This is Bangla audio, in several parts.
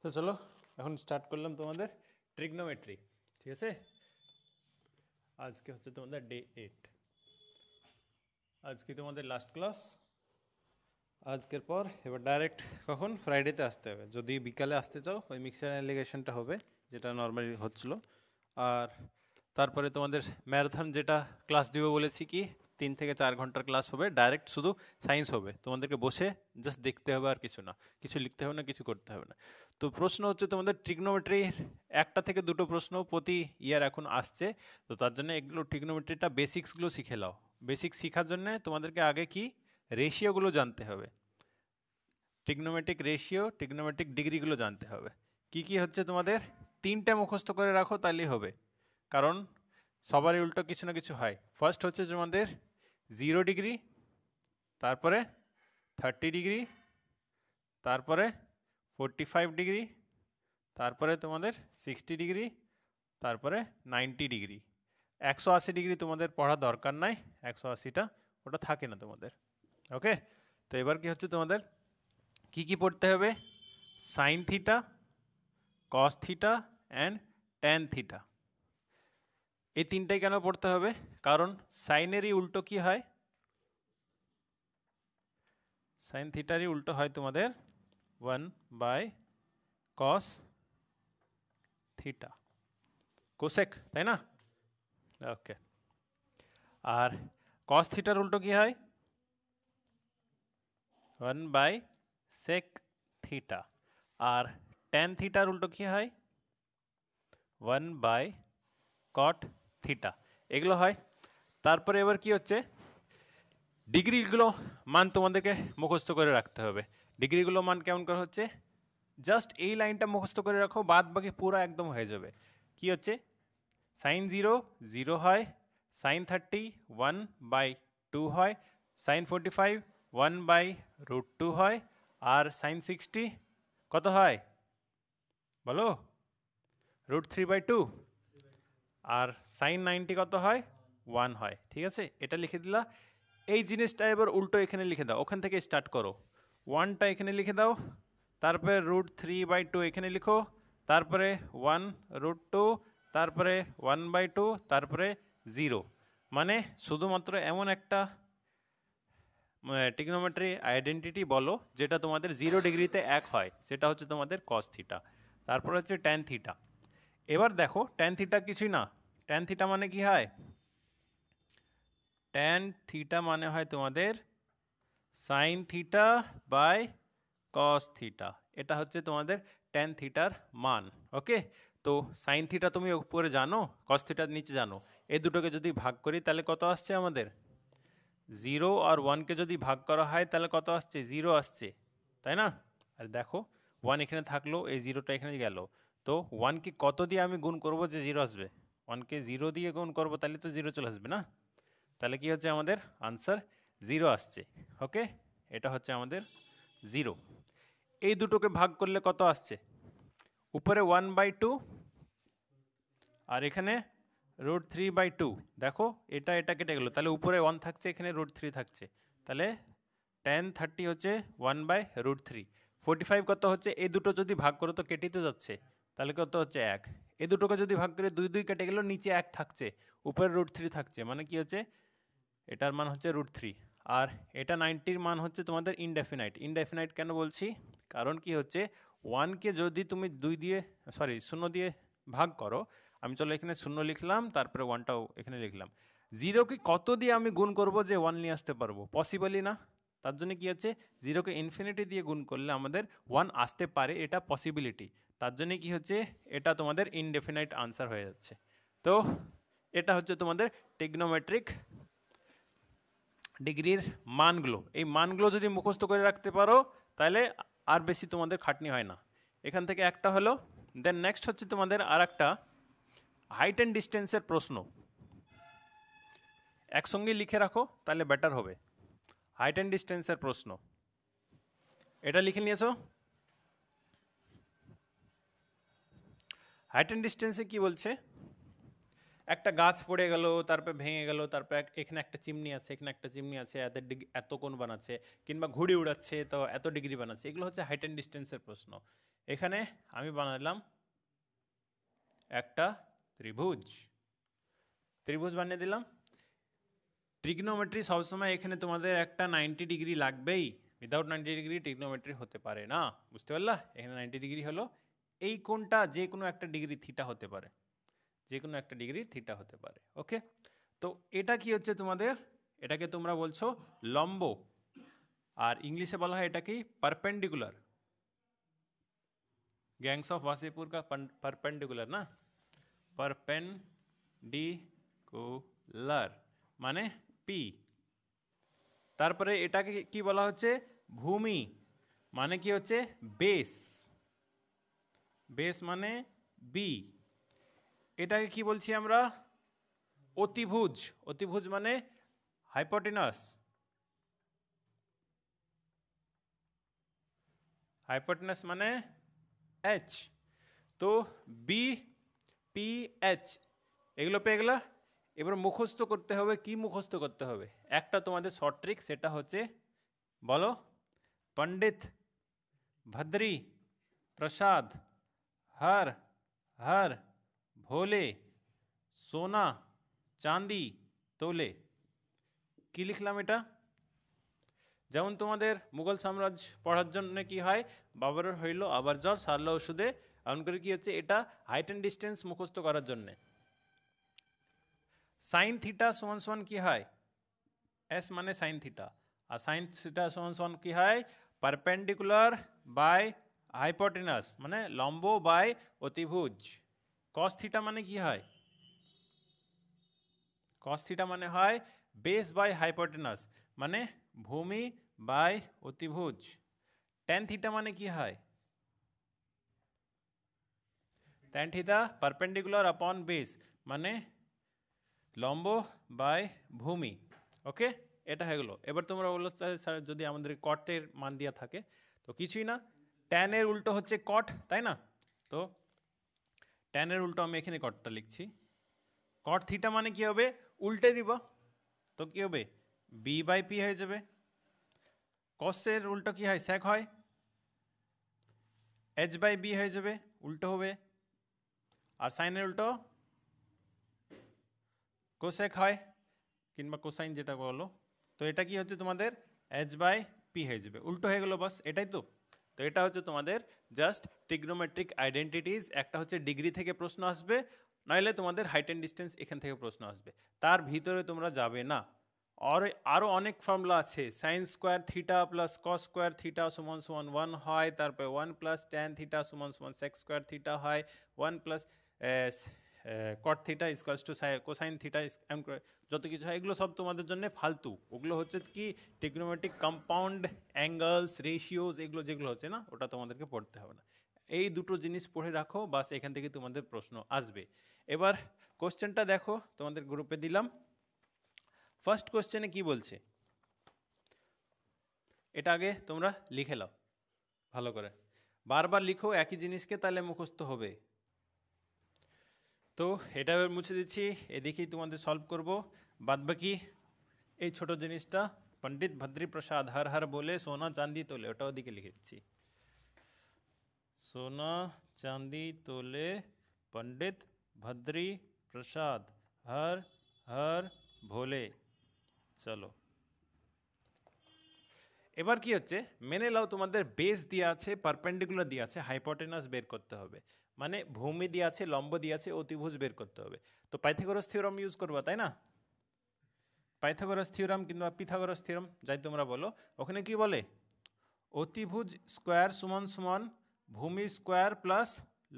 তো চলো এখন স্টার্ট করলাম তোমাদের ট্রিগনোমেট্রি। ঠিক আছে, আজকে হচ্ছে তোমাদের ডে 8। আজকে তোমাদের লাস্ট ক্লাস। আজকের পর এবার ডাইরেক্ট কখন ফ্রাইডেতে আসতে হবে। যদি বিকালে আসতে চাও ওই মিক্সার অ্যালিগেশনটা হবে যেটা নর্মালি হচ্ছিল। আর তারপরে তোমাদের ম্যারাথন যেটা ক্লাস দিব বলেছি, কি 3 থেকে 4 ঘন্টার ক্লাস হবে, ডাইরেক্ট শুধু সায়েন্স হবে। তোমাদেরকে বসে জাস্ট দেখতে হবে, আর কিছু না, কিছু লিখতে হবে না, কিছু করতে হবে না। তো প্রশ্ন হচ্ছে তোমাদের ট্রিগনোমেট্রির 1টা থেকে 2টো প্রশ্ন প্রতি ইয়ার এখন আসছে। তো তার জন্য এগুলো ট্রিগনোমেট্রিটা বেসিক্সগুলো শিখে নাও। বেসিক্স শেখার জন্য তোমাদেরকে আগে কি রেশিওগুলো জানতে হবে, ট্রিগনোমেট্রিক রেশিও, ট্রিগনোমেট্রিক ডিগ্রিগুলো জানতে হবে। কি কি হচ্ছে তোমাদের 3টে মুখস্থ করে রাখো তাহলেই হবে, কারণ সবারই উল্টো কিছু না কিছু হয়। ফার্স্ট হচ্ছে তোমাদের 0 ডিগ্রি, তারপরে 30 ডিগ্রি, তারপরে 45 ডিগ্রি, তারপরে তোমাদের 60 ডিগ্রি, তারপরে 90 ডিগ্রি। 180 ডিগ্রি তোমাদের পড়া দরকার নাই, 180টা ওটা থাকে না তোমাদের। ওকে, তো এবার কি হচ্ছে তোমাদের কি কি পড়তে হবে? Sine theta, cos theta and tan theta. এই 3টাই কেন পড়তে হবে? কারণ সাইনেরই উল্টো কি হয়? সাইন থিটারই উল্টো হয় তোমাদের 1/cos থিটা, কোসেক, তাই না? ওকে, আর কস থিটার উল্টো কি হয়? 1/sec theta. আর ট্যান থিটার উল্টো কি হয়? 1/cot theta. এগুলো হয়। তারপরে এবার কি হচ্ছে, ডিগ্রিগুলো মান তোমাদেরকে মুখস্থ করে রাখতে হবে। ডিগ্রিগুলো মান কেমন করে হচ্ছে, জাস্ট এই লাইনটা মুখস্থ করে রাখো, বাদ বাকি পুরো একদম হয়ে যাবে। কি হচ্ছে, সাইন 0 0 হয়, সাইন 30 1/2 হয়, সাইন 45 1/√2 হয়, আর সাইন 60 কত হয় বলো? √3/2। আর সাইন 90 কত হয়? 1 হয়। ঠিক আছে, এটা লিখে দিলা। এই জিনিসটা এবার উল্টো এখানে লিখে দাও, ওখান থেকে স্টার্ট করো। 1টা এখানে লিখে দাও, তারপরে √3/2 এখানে লিখো, তারপরে 1√2, তারপরে 1/2, তারপরে 0। মানে শুধুমাত্র এমন একটা ট্রিগনোমেট্রি আইডেন্টিটি বলো যেটা তোমাদের 0 ডিগ্রিতে 1 হয়, সেটা হচ্ছে তোমাদের কস থিটা। তারপর হচ্ছে ট্যান থিটা। এবার দেখো ট্যান থিটা কিছুই না। ট্যান থিটা মানে কি হয়? ট্যান থিটা মানে হয় তোমাদের sine theta by cos theta. এটা হচ্ছে তোমাদের ট্যান থিটার মান। ওকে, তো সাইন থিটা তুমি উপরে জানো, কস থিটার নিচে জানো। এই দুটোকে যদি ভাগ করি তাহলে কত আসছে আমাদের? 0 আর 1কে যদি ভাগ করা হয় তাহলে কত আসছে? 0 আসছে, তাই না? আর দেখো 1 এখানে থাকলো, এই 0টা এখানে গেল। তো 1কে কত দিয়ে আমি গুণ করব যে 0 আসবে? 1কে 0 দিয়ে গুণ করব, তাহলে তো 0 চলে আসবে না? তাহলে কি হচ্ছে আমাদের আনসার 0 আসছে। ওকে, এটা হচ্ছে আমাদের 0। এই দুটোকে ভাগ করলে কত আসছে? উপরে 1/2 আর এখানে √3/2। দেখো এটা এটা কেটে গেলো, তাহলে উপরে 1 থাকছে, এখানে √3 থাকছে, তাহলে tan 30 হচ্ছে 1/√3। 45 কত হচ্ছে? এই দুটো যদি ভাগ করো তো কেটেই তো যাচ্ছে, তাহলে কত হচ্ছে? 1। এই দুটোকে যদি ভাগ করে 2 2 কেটে গেল, নিচে 1 থাকছে, উপরে √3 থাকছে, মানে কি হচ্ছে? এটার মান হচ্ছে √3। আর এটা 90-র মান হচ্ছে তোমাদের ইনডেফিনাইট। ইনডেফিনাইট কেন বলছি? কারণ কি হচ্ছে, 1কে যদি তুমি 0 দিয়ে ভাগ করো, আমি চলো এখানে 0 লিখলাম, তারপরে 1টাও এখানে লিখলাম। 0কে কত দিয়ে আমি গুণ করব যে 1 নিয়ে আসতে পারবো? পসিবলই না। তার জন্য কি হচ্ছে, 0কে ইনফিনিটি দিয়ে গুণ করলে আমাদের 1 আসতে পারে, এটা পসিবিলিটি। তার জন্য কি হচ্ছে, এটা তোমাদের ইনডেফিনাইট আনসার হয়ে যাচ্ছে। তো এটা হচ্ছে তোমাদের ট্রিগনোমেট্রিক ডিগ্রির মানগুলো। এই মানগুলো যদি মুখস্থ করে রাখতে পারো তাহলে আর বেশি তোমাদের খাটনি হয় না। এখান থেকে একটা হলো। দেন নেক্সট হচ্ছে তোমাদের আর একটা হাইট অ্যান্ড ডিস্টেন্সের প্রশ্ন। একসঙ্গে লিখে রাখো তাহলে বেটার হবে। হাইট অ্যান্ড ডিস্টেন্সের প্রশ্ন এটা লিখে নিয়েছো? হাইট অ্যান্ড ডিস্টেন্সে কি বলছে, একটা গাছ পড়ে গেল, তারপরে ভেঙে গেল, তারপর এখানে একটা চিমনি আছে, এখানে একটা চিমনি আছে, এত কোণ বানাচ্ছে, কিংবা ঘুড়ি উড়াচ্ছে তো এত ডিগ্রি বানাচ্ছে। এগুলো হচ্ছে হাইট অ্যান্ড ডিস্টেন্সের প্রশ্ন। এখানে আমি বানালাম একটা ত্রিভুজ, ত্রিভুজ বানিয়ে দিলাম। ট্রিগনোমেট্রি সবসময় এখানে তোমাদের একটা 90 ডিগ্রি লাগবেই, উইদাউট 90 ডিগ্রি ট্রিগনোমেট্রি হতে পারে না, বুঝতে পারলা? এখানে 90 ডিগ্রি হলো এই কোণটা যে কোনো একটা ডিগ্রি থিটা হতে পারে, যে কোনো একটা ডিগ্রি থিটা হতে পারে। ওকে, তো এটা কি হচ্ছে তোমাদের, এটাকে তোমরা বলছো লম্ব, আর ইংলিশে বলা হয় এটা কি পারপেন্ডিকুলার। গ্যাংস অফ वासेपुर का পারপেন্ডিকুলার না, পারপেন্ডিকুলার মানে পি। তারপরে এটাকে কি বলা হচ্ছে ভূমি, মানে কি হচ্ছে বেস, বেস মানে বি। এটাকে কি বলছি আমরা অতিভুজ, অতিভুজ মানে হাইপোটেনাস, হাইপোটেনাস মানে এইচ। তো বি পি এইচ এগুলো পেয়ে গেলা। এবার মুখস্থ করতে হবে, কি মুখস্থ করতে হবে? একটা তোমাদের শর্ট ট্রিক, সেটা হচ্ছে বলো पंडित भद्री प्रसाद हर हर भोले सोना चांदी तोले। কি লিখলাম এটা? যেমন তোমাদের মুঘল সাম্রাজ্য পড়ার জন্য কি হয়, বাবরের হইল আবার জ্বর সারলো ওষুধে, এমন করে কি হচ্ছে এটা হাইট অ্যান্ড ডিস্টেন্স মুখস্থ করার জন্যে। সাইন থিটা সমান সমান কি হয়, এস মানে সাইন থিটা, আর সাইন থিটা সমান সমান কি হয় পারপেন্ডিকুলার বাই হাইপোটেনাস মানে লম্ব বাই অতিভুজ। কস থিটা মানে কি হয়, কস থিটা মানে হয় বেস বাই হাইপোটেনাস মানে ভূমি বাই অতিভুজ। ট্যান থিটা মানে কি হয়, ট্যান থিটা পারপেন্ডিকুলার আপন বেস মানে লম্ব বাই ভূমি। ওকে, এটা হয়ে গেলো। এবার তোমরা বলো স্যার যদি আমাদের কটের মান দেওয়া থাকে, তো কিছুই না, ট্যানের উল্টো হচ্ছে কট, তাই না? তো ট্যানের উল্টো আমি এখানে কটটা লিখছি। কট থিটা মানে কি হবে, উল্টে দিব, তো কি হবে বি বাই পি হয়ে যাবে। কসের উল্টো কি হয়, সেক হয়, এইচ বাই বি হয়ে যাবে, উল্টো হবে। আর সাইনের উল্টো কোসেক হয় কিংবা কোসাইন যেটা বলো, তো এটা কি হচ্ছে তোমাদের এইচ বাই পি হয়ে যাবে, উল্টো হয়ে গেলো, বাস এটাই তো। তো এটা হচ্ছে তোমাদের জাস্ট ট্রিগনোমেট্রিক আইডেন্টিটিস। একটা হচ্ছে ডিগ্রি থেকে প্রশ্ন আসবে, নইলে তোমাদের হাইট অ্যান্ড ডিস্টেন্স এখান থেকে প্রশ্ন আসবে, তার ভিতরে তোমরা যাবে না। আর আরও অনেক ফর্মুলা আছে, sine square theta plus cos square theta সমান সমান 1 হয়, তারপরে 1 প্লাস ট্যান থিটা সমান সমান সেক স্কোয়ার থিটা হয়, 1 plus cot theta equals to cosine theta, যত কিছু হয় এগুলো সব তোমাদের জন্য ফালতু। ওগুলো হচ্ছে কি ট্রিগনোমেট্রিক কম্পাউন্ড অ্যাঙ্গেলস রেশিওস, এগুলো যেগুলো হচ্ছে না ওটা তোমাদেরকে পড়তে হবে না। এই দুটো জিনিস পড়ে রাখো, বাস এখান থেকে তোমাদের প্রশ্ন আসবে। এবার কোশ্চেনটা দেখো, তোমাদের গ্রুপে দিলাম। ফার্স্ট কোশ্চেনে কি বলছে এটা আগে তোমরা লিখে নাও ভালো করে, বারবার লিখো একই জিনিসকে, তাহলে মুখস্থ হবে। তো এটা এবার মুছে দিচ্ছি, এদিকেই তোমাদের সলভ করব। বাদবাকি এই ছোট জিনিসটা पंडित भद्री प्रसाद हर हर बोले सोना चांदी तोले, ওটা ওদিকে লিখেছি। सोना चांदी तोले पंडित भद्री प्रसाद हर हर भोले। চলো এবার কি হচ্ছে, মেনে নাও তোমাদের বেস দিয়ে আছে, পারপেন্ডিকুলার দিয়ে আছে, হাইপোটেনাস বের করতে হবে, মানে ভূমি দিয়ে আছে, লম্ব দিয়ে আছে, অতিভুজ বের করতে হবে। তো পাইথাগোরাস থিওরাম ইউজ করবা, তাই না? পাইথাগোরাস থিওরাম কিংবা পিথাগোরাস থিওরাম যাই তোমরা বলো, ওখানে কি বলে অতিভুজ স্কোয়ার সমান সমান ভূমি স্কোয়ার প্লাস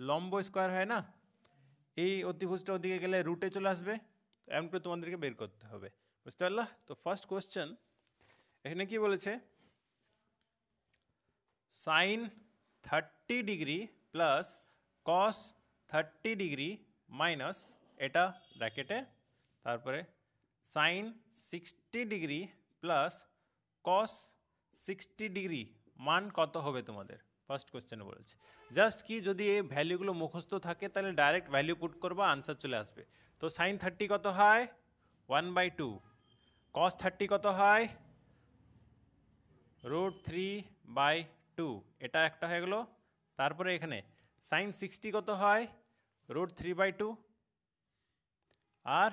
লম্ব স্কোয়ার হয় না, এই অতিভুজটা ওদিকে গেলে রুটে চলে আসবে, এমন করে তোমাদেরকে বের করতে হবে, বুঝতে পারলা? তো ফার্স্ট কোশ্চেন এখানে কি বলেছে, sine 30 degree plus cos 30 degree minus এটা ব্র্যাকেটে, তারপরে sine 60 degree plus cos 60 degree মান কত হবে তোমাদের? ফার্স্ট কোশ্চেনে বলেছে জাস্ট কি যদি এই ভ্যালুগুলো মুখস্থ থাকে তাহলে ডাইরেক্ট ভ্যালু পুট করবা, আনসার চলে আসবে। তো সাইন 30 কত হয় 1/2, কস 30 কত হয় √3/2, এটা একটা হয়ে গেলো। তারপরে এখানে সাইন 60 কত হয় √3/2 আর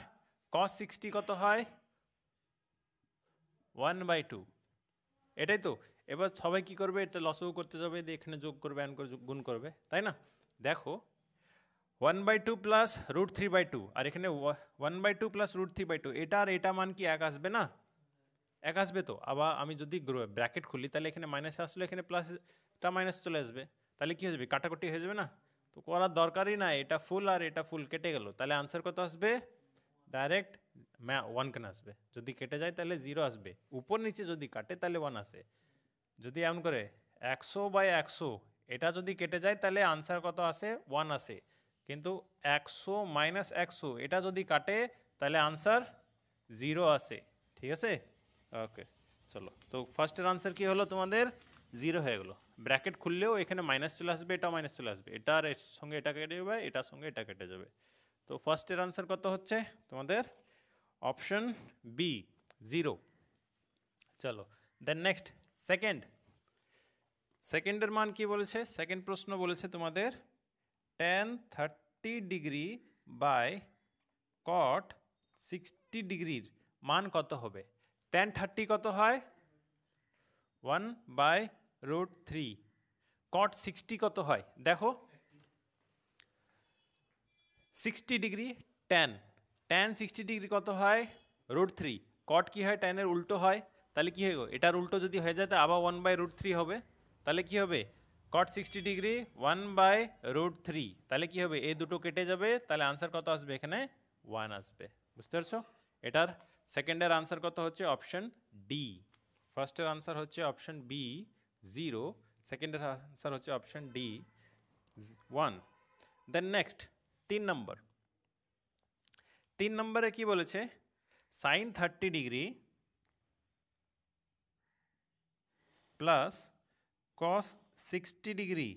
cos 60 কত হয় 1/2। এটাই তো। এবার সবাই কি করবে, এটা লসও করতে যাবে, দিয়ে এখানে যোগ করবে, অ্যান করে গুণ করবে, তাই না? দেখো 1/2 প্লাস √3/2 আর এখানে 1/2 প্লাস √3/2, এটা আর এটা মান কি এক আসবে না? এক আসবে তো। আবার আমি যদি ব্র্যাকেট খুলি তাহলে এখানে মাইনাস আসলে এখানে প্লাসটা মাইনাস চলে আসবে, তাহলে কি হয়ে যাবে, কাটাকুটি হয়ে যাবে না? তো করার দরকারই না, এটা ফুল আর এটা ফুল কেটে গেল, তাহলে আনসার কত আসবে? ডাইরেক্ট 1 কেন আসবে? যদি কেটে যায় তাহলে 0 আসবে, উপর নিচে যদি কাটে তাহলে 1 আসে। যদি এমন করে 100/100 এটা যদি কেটে যায় তাহলে আনসার কত আসে? 1 আসে। কিন্তু 100 মাইনাস 100 এটা যদি কাটে তাহলে আনসার 0 আসে। ঠিক আছে, ওকে চলো। তো ফার্স্টের আনসার কি হলো তোমাদের? 0 হয়ে গেলো। ব্র্যাকেট খুললেও এখানে মাইনাস চলে আসবে, এটাও মাইনাস চলে আসবে, এটার সঙ্গে এটা কেটে যাবে, এটার সঙ্গে এটা কেটে যাবে। তো ফার্স্টের আনসার কত হচ্ছে তোমাদের? Option B 0। চলো দেন নেক্সট সেকেন্ডের মান কি বলেছে? সেকেন্ড প্রশ্ন বলেছে তোমাদের tan 30 ডিগ্রি বাই cot 60 ডিগ্রির মান কত হবে? tan 30 কত হয়? 1/√3। cot 60 কত হয়? দেখো 60 ডিগ্রি tan 60 ডিগ্রি কত হয়? √3। cot কি হয়? tan এর উল্টো হয়, তাহলে কি হবে? এটার উল্টো যদি হয়ে যায় তো আবার 1/√3 হবে, তাহলে কি হবে? cot 60 ডিগ্রি 1/√3, তাহলে কি হবে? এই দুটো কেটে যাবে, তাহলে আনসার কত আসবে? এখানে 1 আসবে। বুঝতে পারছো? এটার সেকেন্ডের আনসার কত হচ্ছে? Option D. ফার্স্টের আনসার হচ্ছে অপশন বি 0, সেকেন্ডের আনসার হচ্ছে অপশন ডি 1। দেন নেক্সট 3 নম্বরে কি বলেছে? Sine 30 degree plus cos 60 degree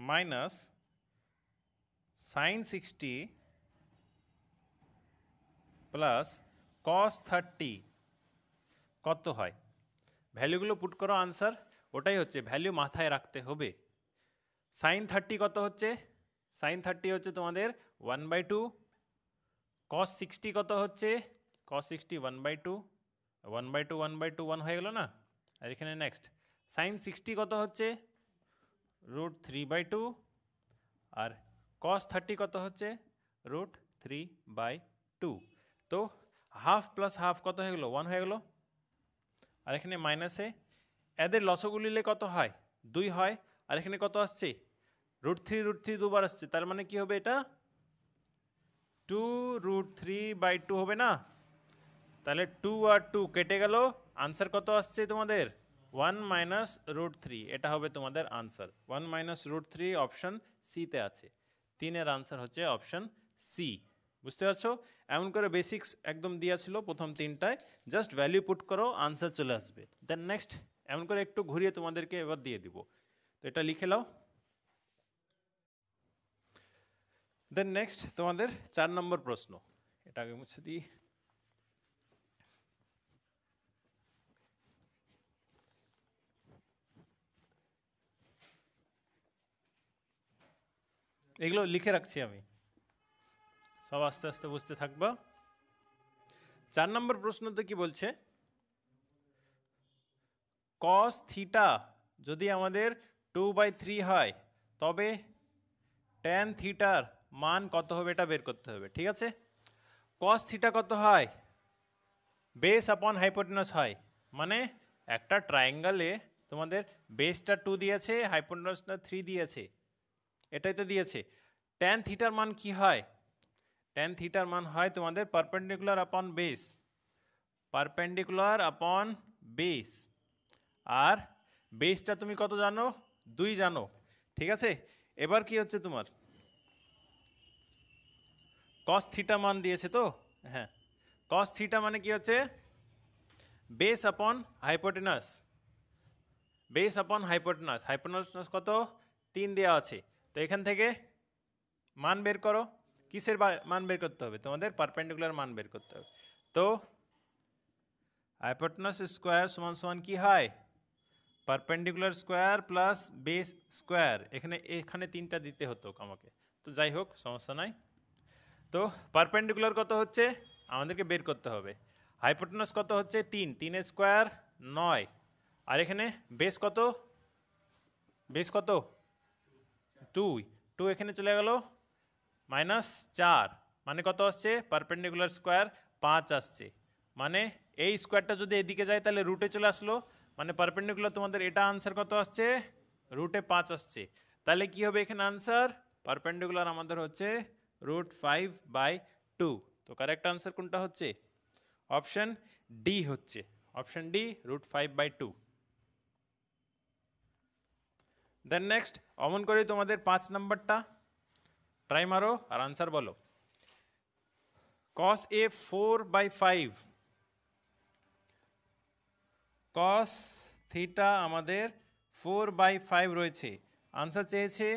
minus sine 60 plus cos 30 কত হয়? ভ্যালুগুলো পুট করো, আনসার ওটাই হচ্ছে, ভ্যালু মাথায় রাখতে হবে। সাইন 30 কত হচ্ছে? সাইন 30 হচ্ছে তোমাদের 1/2। cos 60 কত হচ্ছে? cos 60 1/2, 1/2 1/2 1 হয়ে গেল না? আর এখানে নেক্সট সাইন 60 কত হচ্ছে? √3/2 আর cos 30 কত হচ্ছে? √3/2। তো হাফ প্লাস হাফ কত হয়ে গেলো? 1 হয়ে গেল। আর এখানে মাইনাসে এদের লসগু নিলে কত হয়? 2 হয়। আর এখানে কত আসছে? √3 দুবার আসছে, তার মানে কি হবে? এটা 2√3/2 হবে না? তাহলে 2 আর 2 কেটে গেল, আনসার কত আসছে তোমাদের? 1 - √3। এটা হবে তোমাদের আনসার। 1 - √3 অপশন সিতে আছে। 3-এর আনসার হচ্ছে অপশন সি। বুঝতে পারছো? এমন করে বেসিক্স একদম দেওয়া ছিল প্রথম 3টায়, জাস্ট ভ্যালু পুট করো, আনসার চলে আসবে। দেন নেক্সট এমন করে একটু ঘুরিয়ে তোমাদেরকে এবার দিয়ে দিব। তো এটা লিখে নাও। দেন নেক্সট তোমাদের 4 নম্বর প্রশ্ন। এটা আগে মুছে দিই। এগুলো লিখে রাখছি আমি, সব আস্তে আস্তে বুঝতে থাকবা। 4 নম্বর প্রশ্নতে কি বলছে? cos থিটা যদি আমাদের 2/3 হয় তবে tan থিটার মান কত হবে? এটা বের করতে হবে। ঠিক আছে, cos থিটা কত হয়? বেস আপন হাইপোটেনাস হয়। মানে একটা ট্রায়াঙ্গেলে তোমাদের বেসটা 2 দিয়েছে, হাইপোটেনাসটা 3 দিয়েছে, এটাই তো দিয়েছে। tan থিটার মান কি হয়? tan থিটার মান হয় তোমাদের পারপেন্ডিকুলার আপন বেস, পারপেন্ডিকুলার আপন বেস। আর বেসটা তুমি কত জানো? 2 জানো। ঠিক আছে, এবার কি হচ্ছে তোমার cos থিটা মান দিয়েছে তো? হ্যাঁ, cos থিটা মানে কি হচ্ছে? বেস আপন হাইপোটেনাস, বেস আপন হাইপোটেনাস। হাইপোটেনাস কত? 3 দেওয়া আছে। তো এখান থেকে মান বের করো। কিসের মান বের করতে হবে? তোমাদের পারপেন্ডিকুলার মান বের করতে হবে। তো হাইপোটেনাস স্কোয়ার সমান সমান কি হয়? Perpendicular square plus base square, এখানে তিনটা দিতে হতো আমাকে, তো যাই হোক সমস্যা নাই। তো পারপেন্ডিকুলার কত হচ্ছে আমাদেরকে বের করতে হবে, হাইপোটেনাস কত হচ্ছে 3, 3 স্কোয়ার 9, আর এখানে বেস কত, বেস কত 2, 2 এখানে চলে গেল -4, মানে কত আসছে পারপেন্ডিকুলার স্কোয়ার 5 আসছে, মানে এই স্কোয়ারটা যদি এদিকে যায় তাহলে রুটে চলে আসলো, মানে পারপেন্ডিকুলার তোমাদের এটা আনসার কত আসছে রুটে 5 আসছে, তাহলে কি হবে এখানে আনসার পারপেন্ডিকুলার আমাদের হচ্ছে √5/2। তো কারেক্ট আনসার কোনটা হচ্ছে অপশন ডি হচ্ছে, অপশন ডি √5/2। দেন নেক্সট অমন করি তোমাদের 5 নাম্বারটা ট্রাই মারো আর আনসার বলো। cos a 4/5, cos থিটা আমাদের 4/5 রয়েছে, আনসার চেয়েছে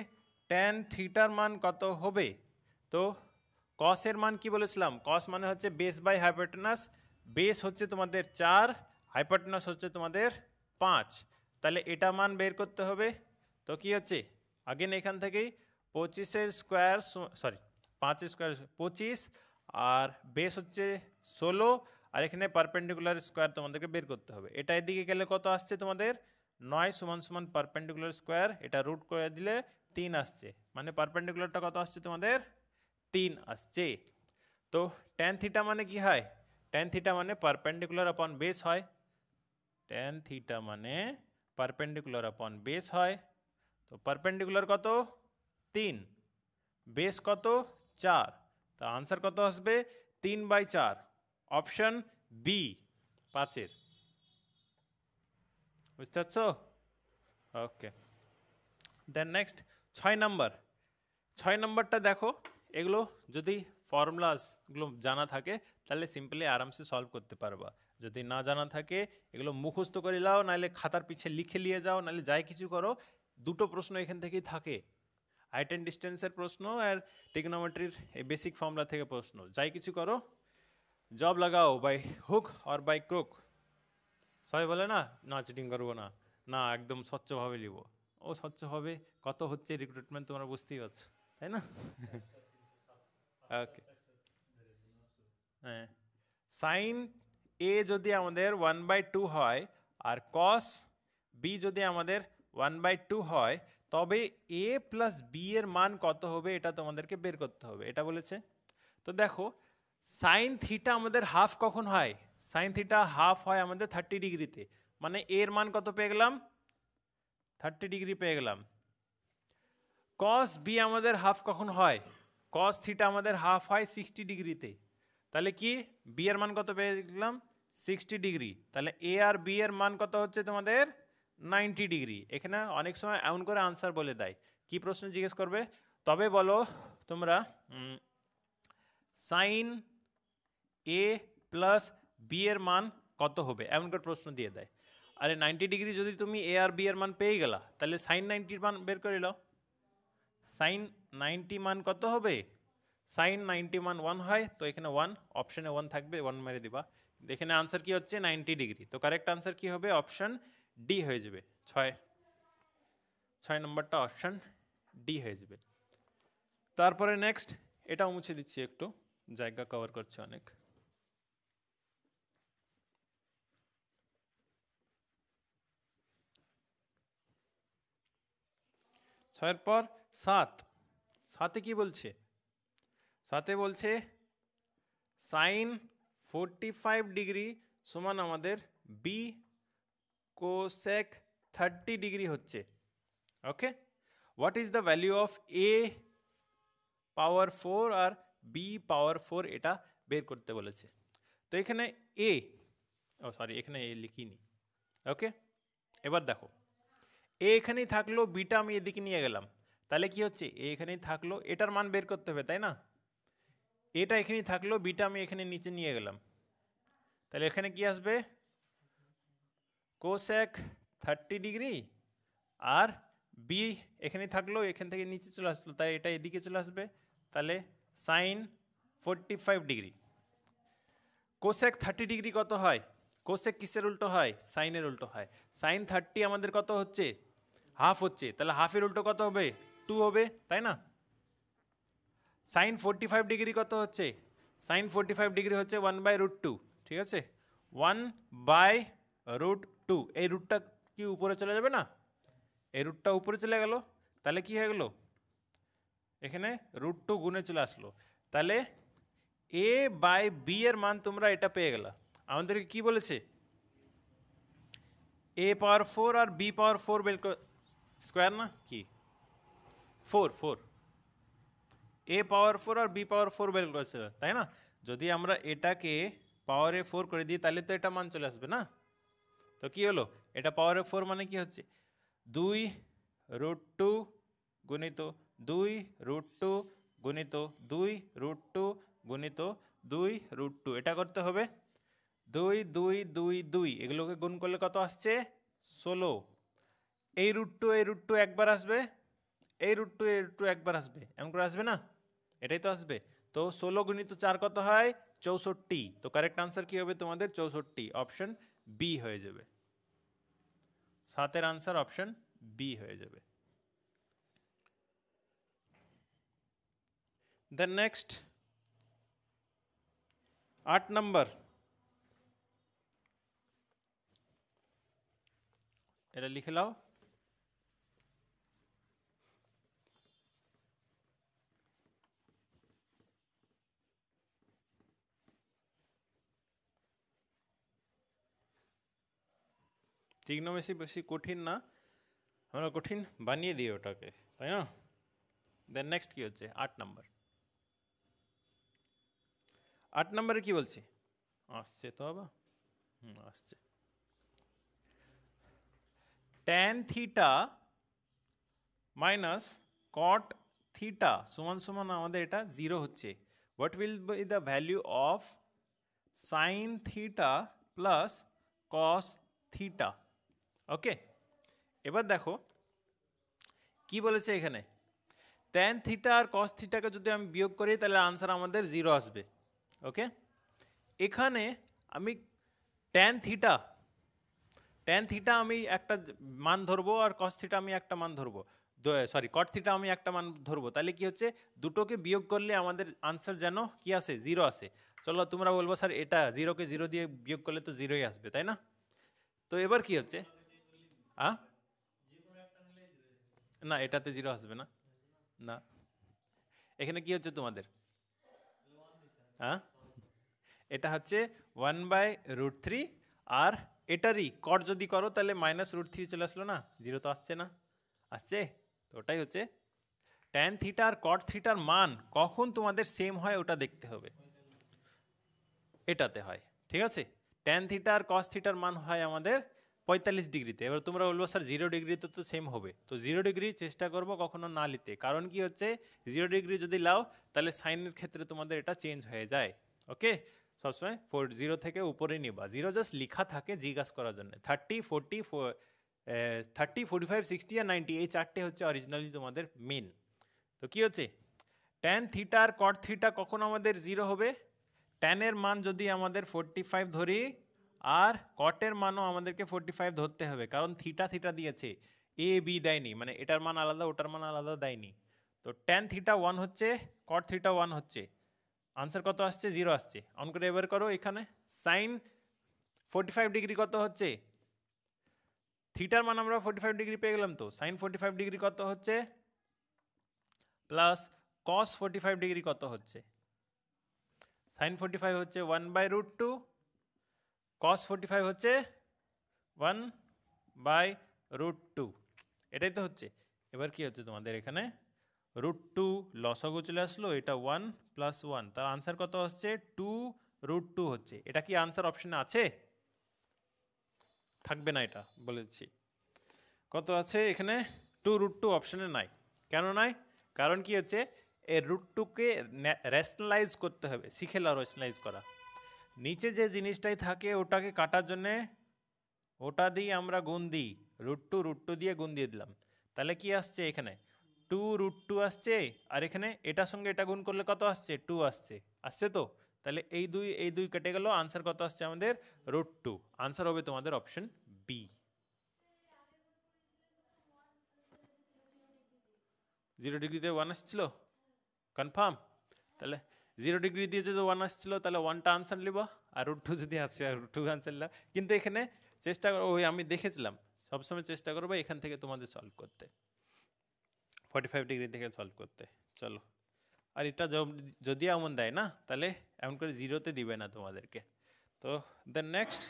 tan থিটার মান কত হবে। তো cos এর মান কি বলেছিলাম, cos মানে হচ্ছে বেস বাই হাইপোটেনাস, বেস হচ্ছে তোমাদের 4, হাইপোটেনাস হচ্ছে তোমাদের 5, তাহলে এটা মান বের করতে হবে। তো কি হচ্ছে আগেন এখান থেকেই 25 স্কোয়ার, সরি 5 স্কোয়ার 25, আর বেস হচ্ছে 16, আর এখানে পারপেন্ডিকুলার স্কোয়ার তোমাদেরকে বের করতে হবে। এটা এদিকে গেলে কত আসছে তোমাদের 9 সমান পারপেন্ডিকুলার স্কোয়ার, এটা রুট করে দিলে 3 আসছে, মানে পারপেন্ডিকুলারটা কত আসছে তোমাদের 3 আসছে। তো tan থিটা মানে কি হয়, tan থিটা মানে পারপেন্ডিকুলার আপন বেস হয়, tan থিটা মানে পারপেন্ডিকুলার আপন বেস হয়। তো পারপেন্ডিকুলার কত 3, বেস কত 4, তা আনসার কত আসবে 3/4, অপশন বি 5-এর। বুঝতে পারছো? ওকে, দেন নেক্সট 6 নাম্বার। 6 নাম্বারটা দেখো, এগুলো যদি ফর্মুলাসগুলো জানা থাকে তাহলে সিম্পলি আরামসে সলভ করতে পারবা, যদি না জানা থাকে এগুলো মুখস্থ করে নাও, নাহলে খাতার পিছে লিখে নিয়ে যাও, নাহলে যাই কিছু করো, দুটো প্রশ্ন এখান থেকেই থাকে, হাইট অ্যান্ড ডিস্টেন্সের প্রশ্ন আর ট্রিগনোমেট্রির এই বেসিক ফর্মুলা থেকে প্রশ্ন, যাই কিছু করো জব লাগাও by hook or by crook. সবাই বলে না, না চিটিং করবো না, না একদম স্বচ্ছভাবে নিব, ও স্বচ্ছভাবে কত হচ্ছে রিক্রুটমেন্ট তোমরা বুঝতেই পারছো, তাই না? ওকে, হ্যাঁ, সাইন এ যদি আমাদের 1/2 হয় আর কস বি যদি আমাদের 1/2 হয়, তবে এ প্লাস বি এর মান কত হবে এটা তোমাদেরকে বের করতে হবে, এটা বলেছে। তো দেখো সাইন থিটা আমাদের হাফ কখন হয়, সাইন থিটা হাফ হয় আমাদের 30 ডিগ্রিতে, মানে এর মান কত পেয়ে গেলাম 30 ডিগ্রি পেয়ে গেলাম। কস বি আমাদের হাফ কখন হয়, কস থিটা আমাদের হাফ হয় 60 ডিগ্রিতে, তাহলে কি বি এর মান কত পেয়ে গেলাম 60 ডিগ্রি, তাহলে এ আর বি এর মান কত হচ্ছে তোমাদের 90 ডিগ্রি। এখানে অনেক সময় এমন করে আনসার বলে দেয়, কি প্রশ্ন জিজ্ঞেস করবে, তবে বলো তোমরা সাইন এ প্লাস বি এর মান কত হবে, এমন করে প্রশ্ন দিয়ে দেয়। আরে 90 ডিগ্রি যদি তুমি এ আর বি এর মান পেয়ে গেলা, তাহলে সাইন 90 মান বের করে নাও, সাইন 90 মান কত হবে, সাইন 90 মান 1 হয়, তো এখানে 1, অপশনে 1 থাকবে, 1 মেরে দিবা, এখানে আনসার কি হচ্ছে 90 ডিগ্রি, তো কারেক্ট আনসার কি হবে অপশন ডি হয়ে যাবে, 6 নম্বরটা অপশন ডি হয়ে যাবে। তারপরে নেক্সট এটাও মুছে দিচ্ছি, একটু জায়গা কভার করছে অনেক। ছয়ের পর 7 কি বলছে, 7 বলছে সাইন 45 ডিগ্রি সমান আমাদের বি কোসেক 30 ডিগ্রি হচ্ছে। Okay, what is the value of a power 4 আর বি পাওয়ার 4, এটা বের করতে বলেছে। তো এখানে এ, ও সরি এখানে এ লিখিনি, ওকে। এবার দেখো এ এখানেই থাকলো, বিটা আমি এদিকে নিয়ে গেলাম, তাহলে কি হচ্ছে এ এখানেই থাকলো, এটার মান বের করতে হবে তাই না, এটা এখানেই থাকলো, বিটা আমি এখানে নিচে নিয়ে গেলাম, তাহলে এখানে কি আসবে কোসেক 30 ডিগ্রি, আর বি এখানেই থাকলো, এখান থেকে নিচে চলে আসলো, তাই এটা এদিকে চলে আসবে, তাহলে সাইন 45 ডিগ্রি। কোসেক 30 ডিগ্রি কত হয়, কোসেক কিসের উল্টো হয়? সাইনের উল্টো হয়। সাইন 30 আমাদের কত হচ্ছে? হাফ হচ্ছে, তাহলে হাফের উল্টো কত হবে? 2 হবে, তাই না? সাইন 45 ডিগ্রি কত হচ্ছে? সাইন 45 ডিগ্রি হচ্ছে 1/√2, ঠিক আছে? 1/√2, এই রুটটা কি উপরে চলে যাবে না? এই রুটটা উপরে চলে গেল, তাহলে কি হয়ে গেল? এখানে √2 গুণে চলে আসলো, তাহলে a/b এর মান তোমরা এটা পেয়ে গেলা। আমাদেরকে কি বলেছে? a⁴ আর b⁴ বের স্কোয়ার না কি? 4 a⁴ আর b⁴ বের করেছে, তাই না? যদি আমরা এটাকে পাওয়ারে 4 করে দিই তাহলে তো এটা মান চলে আসবে না? তো কি হলো? এটা পাওয়ারে 4 মানে কি হচ্ছে? 2√2 গুণিত 2√2 গুণিত 2√2 গুণিত 2√2, এটা করতে হবে। 2 2 2 2, এগুলোকে গুণ করলে কত আসছে? 16। এই √2 একবার আসবে, এই √2 একবার আসবে, এমন করে আসবে না? এটাই তো আসবে। তো 16 গুণিত 4 কত হয়? 64। তো কারেক্ট আনসার কি হবে তোমাদের? 64, অপশন বি হয়ে যাবে। 7-এর আনসার অপশন বি হয়ে যাবে। দেন নেক্সট 8 নাম্বার, এটা লিখে নাও। ট্রিগনোমেট্রি বেশি কঠিন না, আমরা কঠিন বানিয়ে দিই ওটাকে, তাই না? দেন নেক্সট কি হচ্ছে? 8 নাম্বার। 8 নাম্বারে কি বলছি? আসছে তো বাবা, আসছে। tan theta minus cot theta সমান সমান আমাদের এটা 0 হচ্ছে। What will be the value of sine theta plus cos theta? Okay, এবার দেখো কি বলেছে এখানে। tan থিটা আর কস থিটাকে যদি আমি বিয়োগ করি তাহলে আনসার আমাদের 0 আসবে। ওকে, এখানে আমি tan থিটা আমি একটা মান ধরবো আর কস থিটা আমি একটা মান ধরবো, সরি কট থিটা আমি একটা মান ধরবো, তাহলে কি হচ্ছে? দুটোকে বিয়োগ করলে আমাদের আনসার যেন কি আসে? 0 আসে। চলো তোমরা বলবো স্যার এটা 0কে 0 দিয়ে বিয়োগ করলে তো 0ই আসবে, তাই না? তো এবার কি হচ্ছে? না, এটাতে 0 আসবে না। না, এখানে কি হচ্ছে তোমাদের? এটা হচ্ছে 1/√3, আর এটারই কট যদি করো তাহলে -√3 চলে আসলো না? 0 তো আসছে না? আসছে তো, ওটাই হচ্ছে tan থিটা আর কট থিটার মান কখন তোমাদের সেম হয় ওটা দেখতে হবে। এটাতে হয়, ঠিক আছে? tan থিটা আর কস থিটার মান হয় আমাদের 45 ডিগ্রিতে। এবার তোমরা বলবো স্যার 0 ডিগ্রিতে তো সেম হবে। তো 0 ডিগ্রি চেষ্টা করবো কখনো না নিতে, কারণ কি হচ্ছে 0 ডিগ্রি যদি লাও তাহলে সাইনের ক্ষেত্রে তোমাদের এটা চেঞ্জ হয়ে যায়। ওকে, সবসময় 0 থেকে উপরে নিবা। 0 জাস্ট লিখা থাকে জিজ্ঞাসা করার জন্য। 30 40 30 45 60 আর 90, এই চারটে হচ্ছে অরিজিনালি তোমাদের মেন। তো কি হচ্ছে? tan থিটা আর কট থিটা কখন আমাদের 0 হবে? ট্যানের মান যদি আমাদের 45 ধরি আর কটের মানও আমাদেরকে 45 ধরতে হবে, কারণ থিটা থিটা দিয়েছে, এ বি দেয়নি, মানে এটার মান আলাদা ওটার মান আলাদা দেয়নি। তো tan থিটা 1 হচ্ছে, কট থিটা 1 হচ্ছে, আনসার কত আসছে? 0 আসছে। অন করে এবার করো এখানে সাইন 45 ডিগ্রি কত হচ্ছে? থিটার মান আমরা 45 ডিগ্রি পেয়ে গেলাম, তো সাইন 45 ডিগ্রি কত হচ্ছে? প্লাস কস 45 ডিগ্রি কত হচ্ছে? সাইন 45 হচ্ছে 1/√2, কস 45 হচ্ছে 1/√2, এটাই তো হচ্ছে। এবার কি হচ্ছে তোমাদের এখানে? √2 লসাগু চলে আসলো, এটা 1 + 1, তার আনসার কত হচ্ছে? 2√2 হচ্ছে। এটা কি আনসার অপশনে আছে? থাকবে না, এটা বলে দিচ্ছি। কত আছে এখানে? 2√2 অপশনে নাই। কেন নাই? কারণ কি হচ্ছে, এই √2কে রেশনালাইজ করতে হবে, শিখে নাও রেশনালাইজ করা। নিচে যে জিনিসটাই থাকে ওটাকে কাটার জন্যে ওটা দিয়ে আমরা গুণ দিই, √2 দিয়ে গুণ দিয়ে দিলাম, তাহলে কি আসছে এখানে? 2√2 আসছে, আর এখানে এটার সঙ্গে এটা গুণ করলে কত আসছে? 2 আসছে। আসছে তো? তাহলে এই দুই কেটে গেল, আনসার কত আসছে আমাদের √2। আনসার হবে তোমাদের অপশন বি। 0 ডিগ্রিতে 1 আসছিল, কনফার্ম? তাহলে 0 ডিগ্রি দিয়ে যদি 1 আসছিল তাহলে 1টা আনসার নিব, আর √2 যদি আসছে √2 আনসার নিলাম। কিন্তু এখানে চেষ্টা করো, ওই আমি দেখেছিলাম সবসময় চেষ্টা করবো এখান থেকে তোমাদের সলভ করতে, 45 ডিগ্রি থেকে সলভ করতে। চলো, আর এটা যদি এমন দেয় না তাহলে এমন করে 0তে দিবে না তোমাদেরকে। তো দেন নেক্সট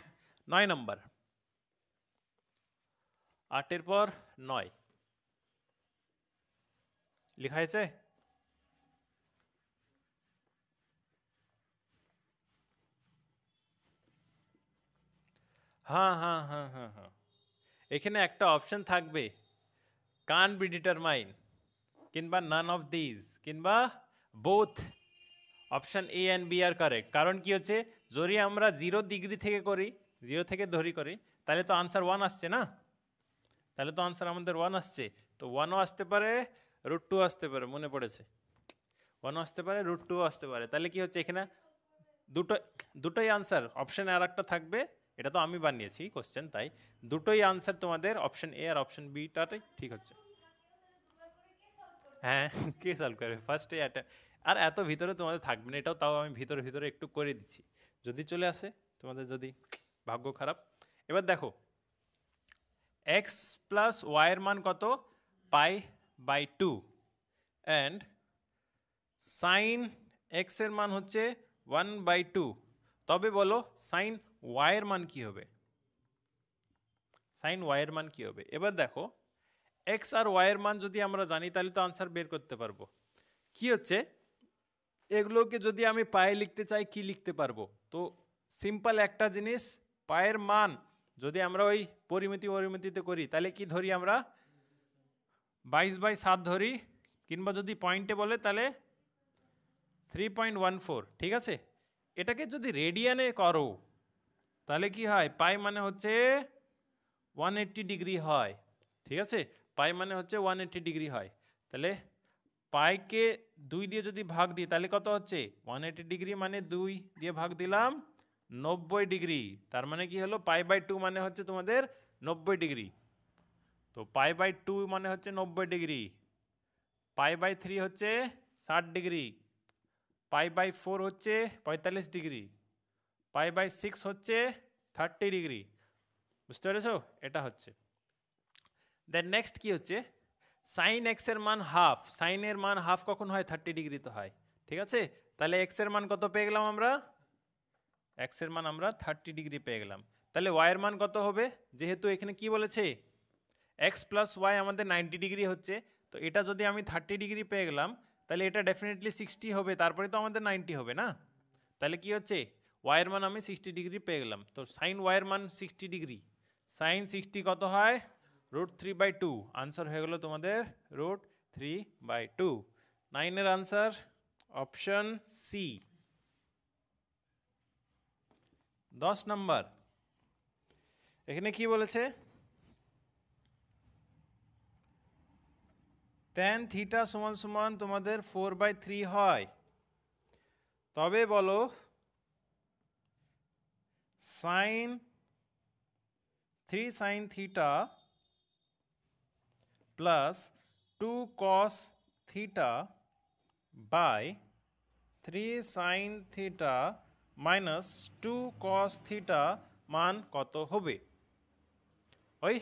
9 নম্বর, 8-এর পর 9 লেখা হয়েছে। হ্যাঁ হ্যাঁ হ্যাঁ হ্যাঁ হ্যাঁ, এখানে একটা অপশন থাকবে, কান বি ডিটারমাইন, কিংবা নান অফ দিজ, কিংবা both. Option A and B are correct. কারণ কি হচ্ছে, যদি আমরা 0 ডিগ্রি থেকে করি, 0 থেকে ধরি করি, তাহলে তো আনসার 1 আসছে না, তাহলে তো আনসার আমাদের 1 আসছে। তো 1ও আসতে পারে, √2 আসতে পারে, মনে পড়েছে, 1ও আসতে পারে, √2 আসতে পারে। তাহলে কি হচ্ছে, এখানে দুটোই আনসার, অপশানে আর একটা থাকবে, এটা তো আমি বানিয়েছি কোশ্চেন, তাই দুটোই আনসার তোমাদের অপশন এ আর অপশন বিটাই ঠিক হচ্ছে। হ্যাঁ, কে সলভ করবে ফার্স্টে এটা, আর এত ভিতরে তোমাদের থাকবে না, এটাও তাও আমি ভিতরে ভিতরে একটু করে দিচ্ছি, যদি চলে আসে তোমাদের, যদি ভাগ্য খারাপ। এবার দেখো, এক্স প্লাস ওয়াইয়ের মান কত, π/2, অ্যান্ড সাইন এক্সের মান হচ্ছে 1/2। তবে বলো সাইন ওয়াইয়ের মান কি হবে, সাইন ওয়াইয়ের মান কি হবে? এবার দেখো, এক্স আর ওয়াইয়ের মান যদি আমরা জানি তাহলে তো আনসার বের করতে পারবো। কি হচ্ছে, এগুলোকে যদি আমি পায়ে লিখতে চাই কি লিখতে পারবো? তো সিম্পল একটা জিনিস, পায়ের মান যদি আমরা ওই পরিমিতিতে করি তাহলে কি ধরি আমরা, 22/7 ধরি, কিংবা যদি পয়েন্টে বলে তাহলে 3.14, ঠিক আছে। এটাকে যদি রেডিয়ানে করো তাহলে কি হয়, পাই মানে হচ্ছে 180 ডিগ্রি হয়, ঠিক আছে, পাই মানে হচ্ছে 180 ডিগ্রি হয়। তাহলে পাইকে 2 দিয়ে যদি ভাগ দিই তাহলে কত হচ্ছে, 180 ডিগ্রি মানে 2 দিয়ে ভাগ দিলাম 90 ডিগ্রি। তার মানে কি হলো, π/2 মানে হচ্ছে তোমাদের 90 ডিগ্রি। তো π/2 মানে হচ্ছে 90 ডিগ্রি, π/3 হচ্ছে 60 ডিগ্রি, π/4 হচ্ছে 45 ডিগ্রি, π/6 হচ্ছে 30 ডিগ্রি। বুঝতে পেরেছো? এটা হচ্ছে। দেন নেক্সট কি হচ্ছে, সাইন এক্সের মান হাফ, সাইনের মান হাফ কখন হয়, 30 ডিগ্রি তো হয়, ঠিক আছে। তাহলে এক্সের মান কত পেয়ে গেলাম আমরা, এক্সের মান আমরা 30 ডিগ্রি পেয়ে গেলাম। তাহলে ওয়াইয়ের মান কত হবে, যেহেতু এখানে কি বলেছে এক্স প্লাস ওয়াই আমাদের 90 ডিগ্রি হচ্ছে, তো এটা যদি আমি 30 ডিগ্রি পেয়ে গেলাম তাহলে এটা ডেফিনেটলি 60 হবে, তারপরে তো আমাদের 90 হবে না। তাহলে কি হচ্ছে, ওয়াইয়ের মান আমি 60 ডিগ্রি পেয়ে গেলাম। তো সাইন ওয়াইয়ের মান 60 ডিগ্রি, সাইন 60 কত হয়, √3/2। আনসার হয়ে গেল তোমাদের √3/2। 9-এর আনসার অপশন সি। 10 নম্বর, এখানে কি বলেছে, tan থিটা সমান সমান তোমাদের 4/3 হয়। তবে বলো sine 3 sine theta plus 2 cos theta by 3 sine theta minus 2 cos theta মান কত হবে? ওই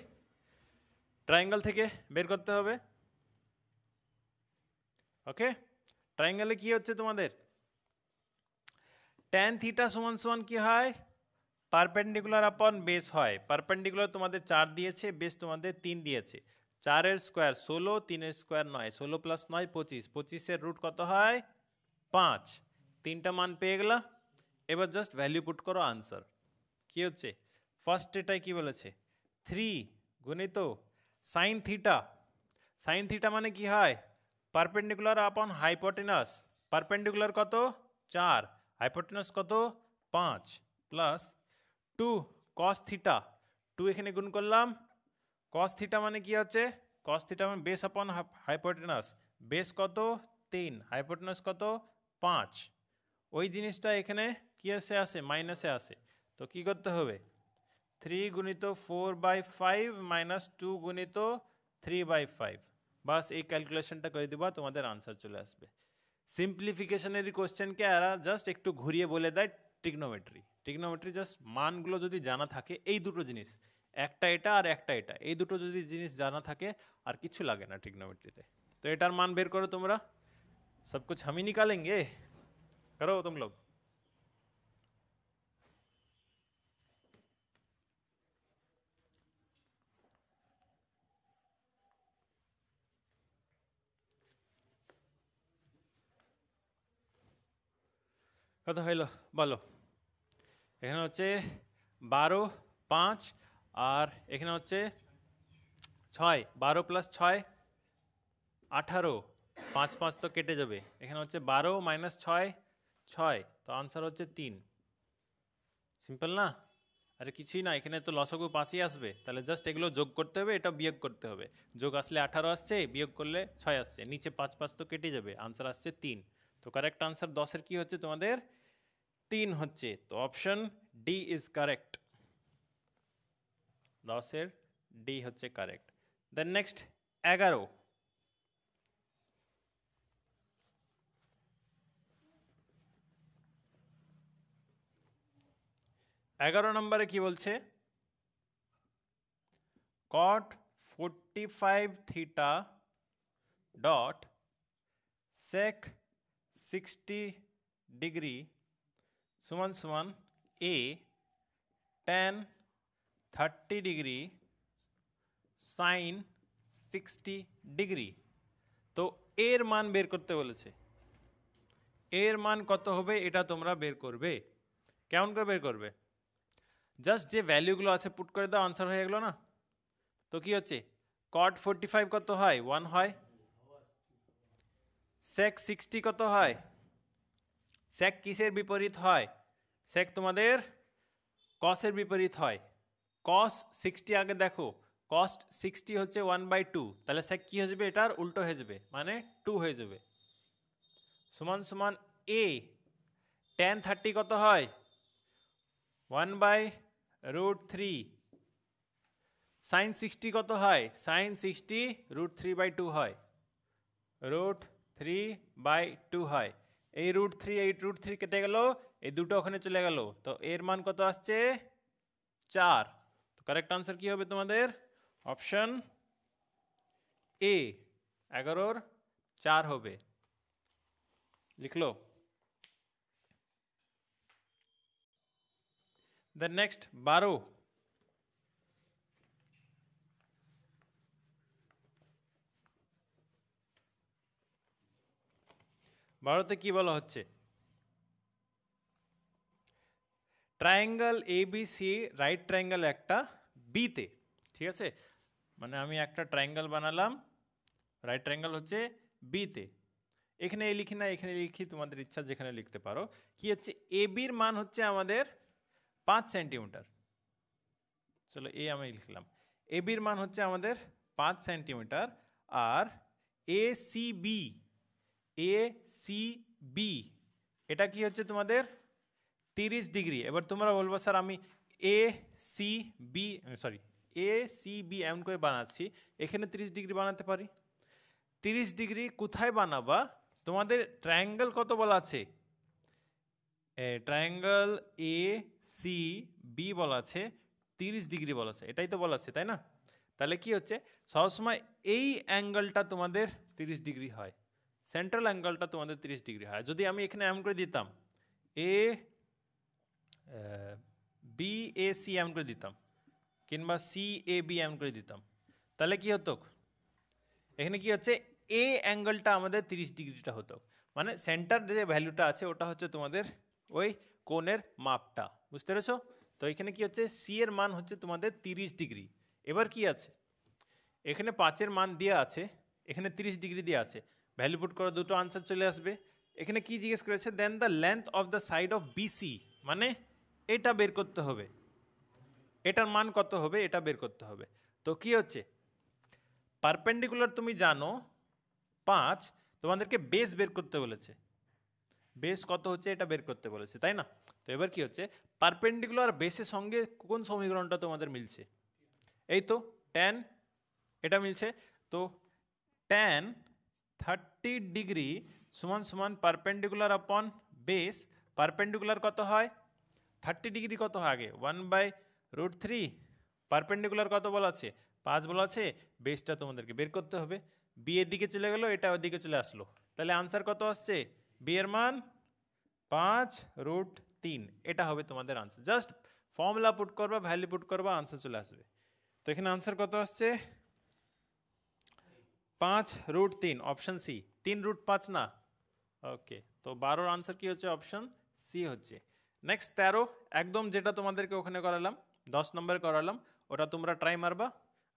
ট্রায়াঙ্গেল থেকে বের করতে হবে। ওকে, ট্রায়াঙ্গেলে কি হচ্ছে তোমাদের, tan থিটা সমান সমান কি হয়, পারপেন্ডিকুলার আপন বেস হয়। পারপেন্ডিকুলার তোমাদের 4 দিয়েছে, বেস তোমাদের 3 দিয়েছে। 4-এর স্কোয়ার 16, 3-এর স্কোয়ার 9, 16 + 9 25, 25-এর রুট কত হয় 5। 3টা মান পেয়ে গেলা। এবার জাস্ট ভ্যালু পুট করো, আনসার কি হচ্ছে, ফার্স্ট এটাই কি বলেছে, 3 গুণিত সাইন থিটা, সাইন থিটা মানে কি হয়, পারপেন্ডিকুলার আপন হাইপোটেনাস, পারপেন্ডিকুলার কত 4, হাইপোটেনাস কত 5, প্লাস 2 কস থিটা, 2 এখানে গুণ করলাম, কস থিটা মানে কি হচ্ছে, কস থিটা মানে বেস আপন হাইপোটেনাস, বেস কত 3, হাইপোটেনাস কত 5, ওই জিনিসটা এখানে কি আসে মাইনাসে আসে, তো কি করতে হবে 3 গুণিত 4/5 মাইনাস 2 গুণিত 3/5, বাস এই ক্যালকুলেশনটা করে দিবা, তোমাদের আনসার চলে আসবে। সিম্পলিফিকেশনেরই কোশ্চেনকে এরা জাস্ট একটু ঘুরিয়ে বলে দেয় ট্রিগনোমেট্রি জাস্ট মানগুলো যদি জানা থাকে, এই দুটো জিনিস একটা এটা আর একটা এটা, এই দুটো যদি জিনিস জানা থাকে আর কিছু লাগে না ট্রিগনোমেট্রিতে। তো এটার মান বের করো তোমরা, सब कुछ हम ही निकालेंगे, करो तुम लोग। কত হইল বলো, এখানে হচ্ছে 12, 5 আর এখানে হচ্ছে 6, 12 + 6 18, 5 5 তো কেটে যাবে, এখানে হচ্ছে 12 - 6 6, তো আনসার হচ্ছে 3। সিম্পল না, আরে কিছুই না, এখানে তো লসাগু 5ই আসবে, তাহলে জাস্ট এগুলো যোগ করতে হবে, এটা বিয়োগ করতে হবে, যোগ আসলে 18 আসছে, বিয়োগ করলে 6 আসছে, নিচে 5 5 তো কেটে যাবে, আনসার আসছে 3। তো কারেক্ট আনসার 10-এর কি হচ্ছে তোমাদের 3 হচ্ছে, তো অপশন ডি ইজ কারেক্ট, 10-এর ডি হচ্ছে কারেক্ট। দেন নেক্সট 11, 11 নম্বরে কি বলছে cot 45 theta dot sec 60 degree সমান সমান a tan 30 degree sin 60 degree। তো এর মান বের করতে বলেছে, এর মান কত হবে এটা তোমরা বের করবে। কেমন করে বের করবে, জাস্ট যে ভ্যালুগুলো আছে পুট করে দাও, আনসার হয়ে গেল না। তো কি হচ্ছে cot 45 কত হয় 1 হয়, sec 60 কত হয়, sec কিসের বিপরীত হয়, sec তোমাদের cos এর বিপরীত হয়, cos 60 আগে দেখো, cos 60 হচ্ছে 1/2, তাহলে sec কি হয়ে যাবে, এটার উল্টো হয়ে যাবে, মানে 2 হয়ে যাবে, সমান সমান a tan 30 কত হয় 1/√3, sin 60 কত হয়, sin 60 √3/2 হয়, √3/2 হয়, এই √3 কেটে গেল, এই দুটো ওখানে চলে গেল, তো এর মান কত আসছে 4। তো কারেক্ট আনসার কি হবে তোমাদের অপশন এ 11-র 4 হবে, লিখলো। দেন নেক্সট 12, 12তে কি বলা হচ্ছে ট্রায়াঙ্গেল এবিসি রাইট ট্রায়াঙ্গেল একটা বিতে, ঠিক আছে, মানে আমি একটা ট্রায়াঙ্গেল বানালাম, রাইট ট্রায়াঙ্গেল হচ্ছে বিতে, এখানে এই লিখি না, এখানে লিখি, তোমাদের ইচ্ছা যেখানে লিখতে পারো। কি হচ্ছে এ বির মান হচ্ছে আমাদের 5 সেন্টিমিটার, চলো এ আমি লিখলাম, এ বির মান হচ্ছে আমাদের 5 সেন্টিমিটার, আর এ সি বি এটা কি হচ্ছে তোমাদের 30 ডিগ্রি। এবার তোমরা বলবো স্যার আমি এ সি বি এমন করে বানাচ্ছি, এখানে 30 ডিগ্রি বানাতে পারি। 30 ডিগ্রি কোথায় বানাবা, তোমাদের ট্রায়াঙ্গেল কত বলা আছে, ট্রায়াঙ্গেল এ সি বি বলা আছে 30 ডিগ্রি বলা আছে, এটাই তো বলা আছে তাই না। তাহলে কি হচ্ছে সবসময় এই অ্যাঙ্গেলটা তোমাদের 30 ডিগ্রি হয়, সেন্ট্রাল অ্যাঙ্গেলটা তোমাদের 30 ডিগ্রি হয়। যদি আমি এখানে এমন করে দিতাম এ বি এ সি এমন করে দিতাম, কিংবা সি এ বি এমন করে দিতাম, তাহলে কি হতো এখানে কি হচ্ছে এ অ্যাঙ্গেলটা আমাদের 30 ডিগ্রিটা হতো, মানে সেন্টার যে ভ্যালুটা আছে ওটা হচ্ছে তোমাদের ওই কোণের মাপটা, বুঝতে পেরেছো। তো এখানে কি হচ্ছে সি এর মান হচ্ছে তোমাদের 30 ডিগ্রি। এবার কি আছে এখানে 5-এর মান দেওয়া আছে, এখানে 30 ডিগ্রি দেওয়া আছে, ভ্যালু পুট করো দুটো আনসার চলে আসবে। এখানে কি জিজ্ঞেস করেছে then the length of the side of BC, মানে এটা বের করতে হবে, এটার মান কত হবে এটা বের করতে হবে। তো কি হচ্ছে পারপেন্ডিকুলার তুমি জানো 5, তোমাদেরকে বেস বের করতে বলেছে, বেস কত হচ্ছে এটা বের করতে বলেছে, তাই না? তো এবার কি হচ্ছে, পারপেন্ডিকুলার বেসের সঙ্গে কোন সমীকরণটা তোমাদের মিলছে? এই তো tan, এটা মিলছে। তো tan 30 ডিগ্রি সমান সমান পারপেন্ডিকুলার আপন বেস, পারপেন্ডিকুলার কত হয় 30 ডিগ্রি কত হয় আগে 1/√3, পারপেন্ডিকুলার কত বলা আছে 5 বলা আছে, বেসটা তোমাদেরকে বের করতে হবে। বি এর দিকে চলে গেল, এটা ওর দিকে চলে আসলো, তাহলে আনসার কত আসছে, বি এর মান 5√3, এটা হবে তোমাদের আনসার। জাস্ট ফর্মুলা পুট করবা, ভ্যালু পুট করবা, আনসার চলে আসবে। তো এখানে আনসার কত আসছে 5√3, অপশন সি। 3√5 না, ওকে। তো 12 আনসার কি হচ্ছে, অপশন সি হচ্ছে। নেক্সট 13, একদম যেটা তোমাদেরকে ওখানে করালাম 10 নম্বরে করালাম, ওটা তোমরা ট্রাই মারবা,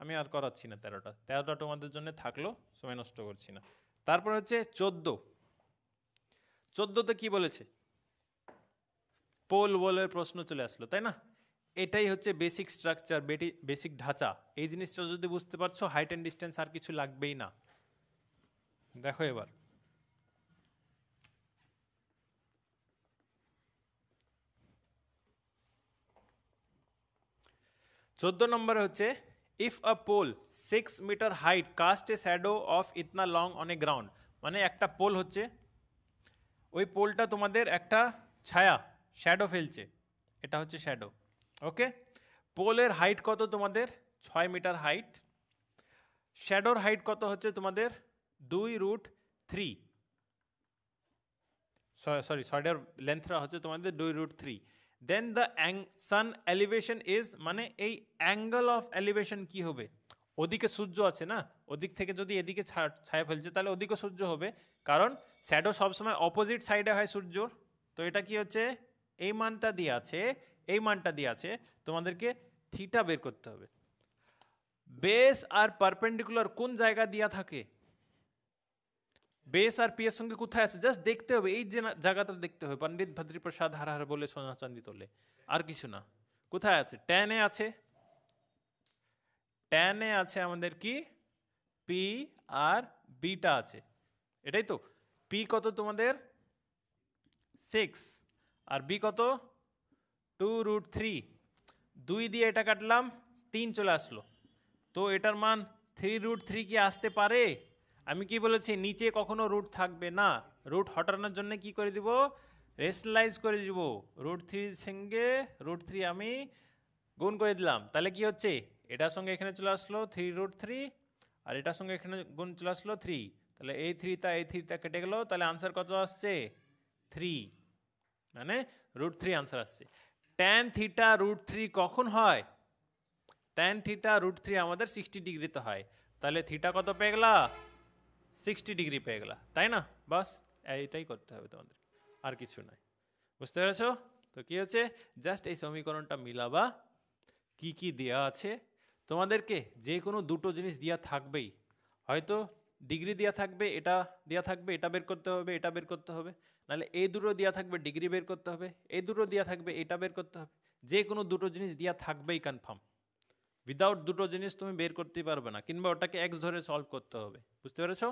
আমি আর করাচ্ছি না। 13টা তোমাদের জন্য থাকলো, সময় নষ্ট করছি না। তারপর হচ্ছে 14তে কি বলেছে, পোল বলের প্রশ্ন চলে আসলো, তাই না? এটাই হচ্ছে বেসিক স্ট্রাকচার, বেসিক ঢাঁচা। এই জিনিসটা যদি বুঝতে পারছো, হাইট অ্যান্ড ডিস্টেন্স আর কিছু লাগবেই না। দেখো এবার 14 নম্বরে হচ্ছে, if a pole 6 metre height cast a shadow of ইতনা লং অন এ গ্রাউন্ড, মানে একটা পোল হচ্ছে, ওই পোলটা তোমাদের একটা ছায়া শ্যাডো ফেলছে, এটা হচ্ছে শ্যাডো, ওকে। পোলের হাইট কত তোমাদের 6 মিটার হাইট, শ্যাডোর হাইট কত হচ্ছে তোমাদের 2√3, সরি শ্যাডোর লেন্থটা হচ্ছে তোমাদের 2√3। দেন দ্য সান এলিভেশন ইজ, মানে এই অ্যাঙ্গেল অফ এলিভেশন কি হবে, ওদিকে সূর্য আছে না, ওদিক থেকে যদি এদিকে ছায়া ফেলছে তাহলে ওদিকে সূর্য হবে, কারণ শ্যাডো সবসময় অপোজিট সাইডে হয় সূর্যর। তো এটা কি হচ্ছে, এই মানটা দিয়ে আছে, এই মানটা দিয়ে আছে, তোমাদেরকে থিটা বের করতে হবে। বেস আর পারপেন্ডিকুলার কোন জায়গা দিয়া থাকে, বেস আর পি এর সঙ্গে কোথায় আছে, জাস্ট দেখতে হবে, এই যে জায়গাটা দেখতে হবে, পণ্ডিত ভদ্রীপ্রসাদ হার হার বলে সোনা চাঁদি তোলে, আর কিছু না। কোথায় আছে, ট্যানে আছে, ট্যানে আছে আমাদের কি পি আর বিটা আছে, এটাই তো। পি কত তোমাদের 6 আর বি কত 2√3, 2 দিয়ে এটা কাটলাম 3 চলে আসলো, তো এটার মান 3√3 কি আসতে পারে? আমি কি বলেছি, নিচে কখনো রুট থাকবে না, রুট হটানোর জন্য কি করে দিব, রেশনালাইজ করে দিব, √3 সঙ্গে √3 আমি গুণ করে দিলাম, তাহলে কি হচ্ছে, এটার সঙ্গে এখানে চলে আসলো 3√3, আর এটার সঙ্গে এখানে গুণ চলে আসলো 3, তাহলে এই 3টা কেটে গেল, তাহলে আনসার কত আসছে 3, মানে √3 আনসার আসছে। ট্যান থিটা √3 কখন হয়, ট্যান থিটা √3 আমাদের 60 ডিগ্রিতে হয়, তাহলে থিটা কত পেয়ে গেলা 60 ডিগ্রি পেয়ে গেলা, তাই না? বাস এইটাই করতে হবে তোমাদের, আর কিছু নয়, বুঝতে পেরেছো? তো কি হচ্ছে, জাস্ট এই সমীকরণটা মিলাবা, কি কি দেয়া আছে তোমাদেরকে, যে কোনো দুটো জিনিস দেওয়া থাকবেই, হয়তো ডিগ্রি দেওয়া থাকবে, এটা দেওয়া থাকবে, এটা বের করতে হবে, এটা বের করতে হবে, নাহলে এই দুটো দেওয়া থাকবে, ডিগ্রি বের করতে হবে, এই দুটো দেওয়া থাকবে, এটা বের করতে হবে, যে কোনো দুটো জিনিস দেওয়া থাকবেই কনফার্ম, উইদাউট দুটো জিনিস তুমি বের করতে পারবে না, কিংবা ওটাকে এক্স ধরে সলভ করতে হবে, বুঝতে পেরেছো?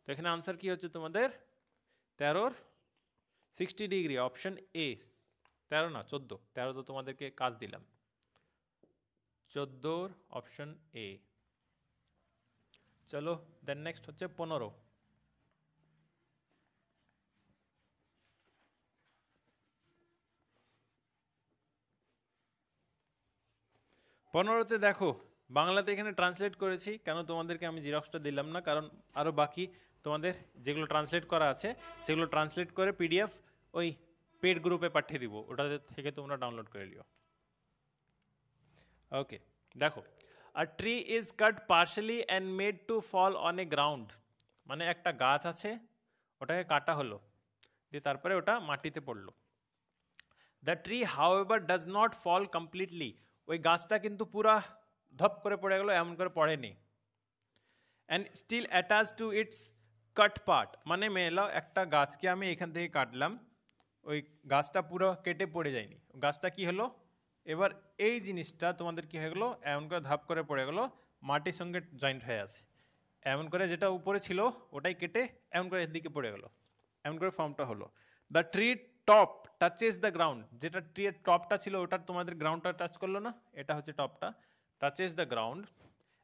তো এখানে আনসার কি হচ্ছে তোমাদের 13 60 ডিগ্রি, অপশন এ। 13 না 14, 13 তো তোমাদেরকে কাজ দিলাম, 14 অপশন এ। চলো দেন নেক্সট হচ্ছে 15। 15তে দেখো, বাংলাতে এখানে ট্রান্সলেট করেছি, কেন তোমাদেরকে আমি জিরক্সটা দিলাম না, কারণ আরও বাকি তোমাদের যেগুলো ট্রান্সলেট করা আছে সেগুলো ট্রান্সলেট করে পিডিএফ ওই পেড গ্রুপে পাঠিয়ে দিব, ওটা থেকে তোমরা ডাউনলোড করে নিও। ওকে দেখো, a tree is cut partially and made to fall on a ground, মানে একটা গাছ আছে, ওটাকে কাটা হলো, দিয়ে তারপরে ওটা মাটিতে পড়লো। The tree however does not fall completely, ওই গাছটা কিন্তু পুরা ধপ করে পড়ে গেলো, এমন করে পড়েনি। And still attach to its cut part, মানে মেলাও একটা গাছকে আমি এখান থেকে কাটলাম, ওই গাছটা পুরো কেটে পড়ে যায়নি, গাছটা কি হলো, এবার এই জিনিসটা তোমাদের কি হয়ে গেলো, এমন করে ধাপ করে পড়ে গেলো, মাটির সঙ্গে জয়েন্ট হয়ে আছে, এমন করে যেটা উপরে ছিল ওটাই কেটে এমন করে এর দিকে পড়ে গেলো, এমন করে ফর্মটা হলো। The tree top touches the ground, যেটা ট্রির টপটা ছিল ওটা তোমাদের গ্রাউন্ডটা টাচ করলো না, এটা হচ্ছে টপটা, touches the ground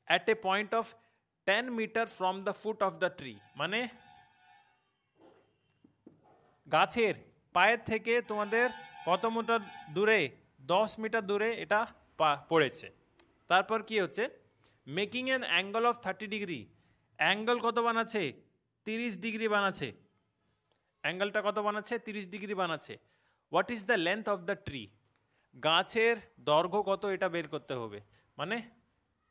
at a point of 10 metre from the foot of the tree, মানে গাছের পায়ের থেকে তোমাদের কত মিটার দূরে, 10 মিটার দূরে এটা পড়েছে। তারপর কি হচ্ছে, making an angle of 30 degree, angle কত বানাচ্ছে, 30 ডিগ্রি বানাচ্ছে, অ্যাঙ্গেলটা কত বানাচ্ছে, 30 ডিগ্রি বানাচ্ছে। What is the length of the tree, গাছের দৈর্ঘ্য কত এটা বের করতে হবে, মানে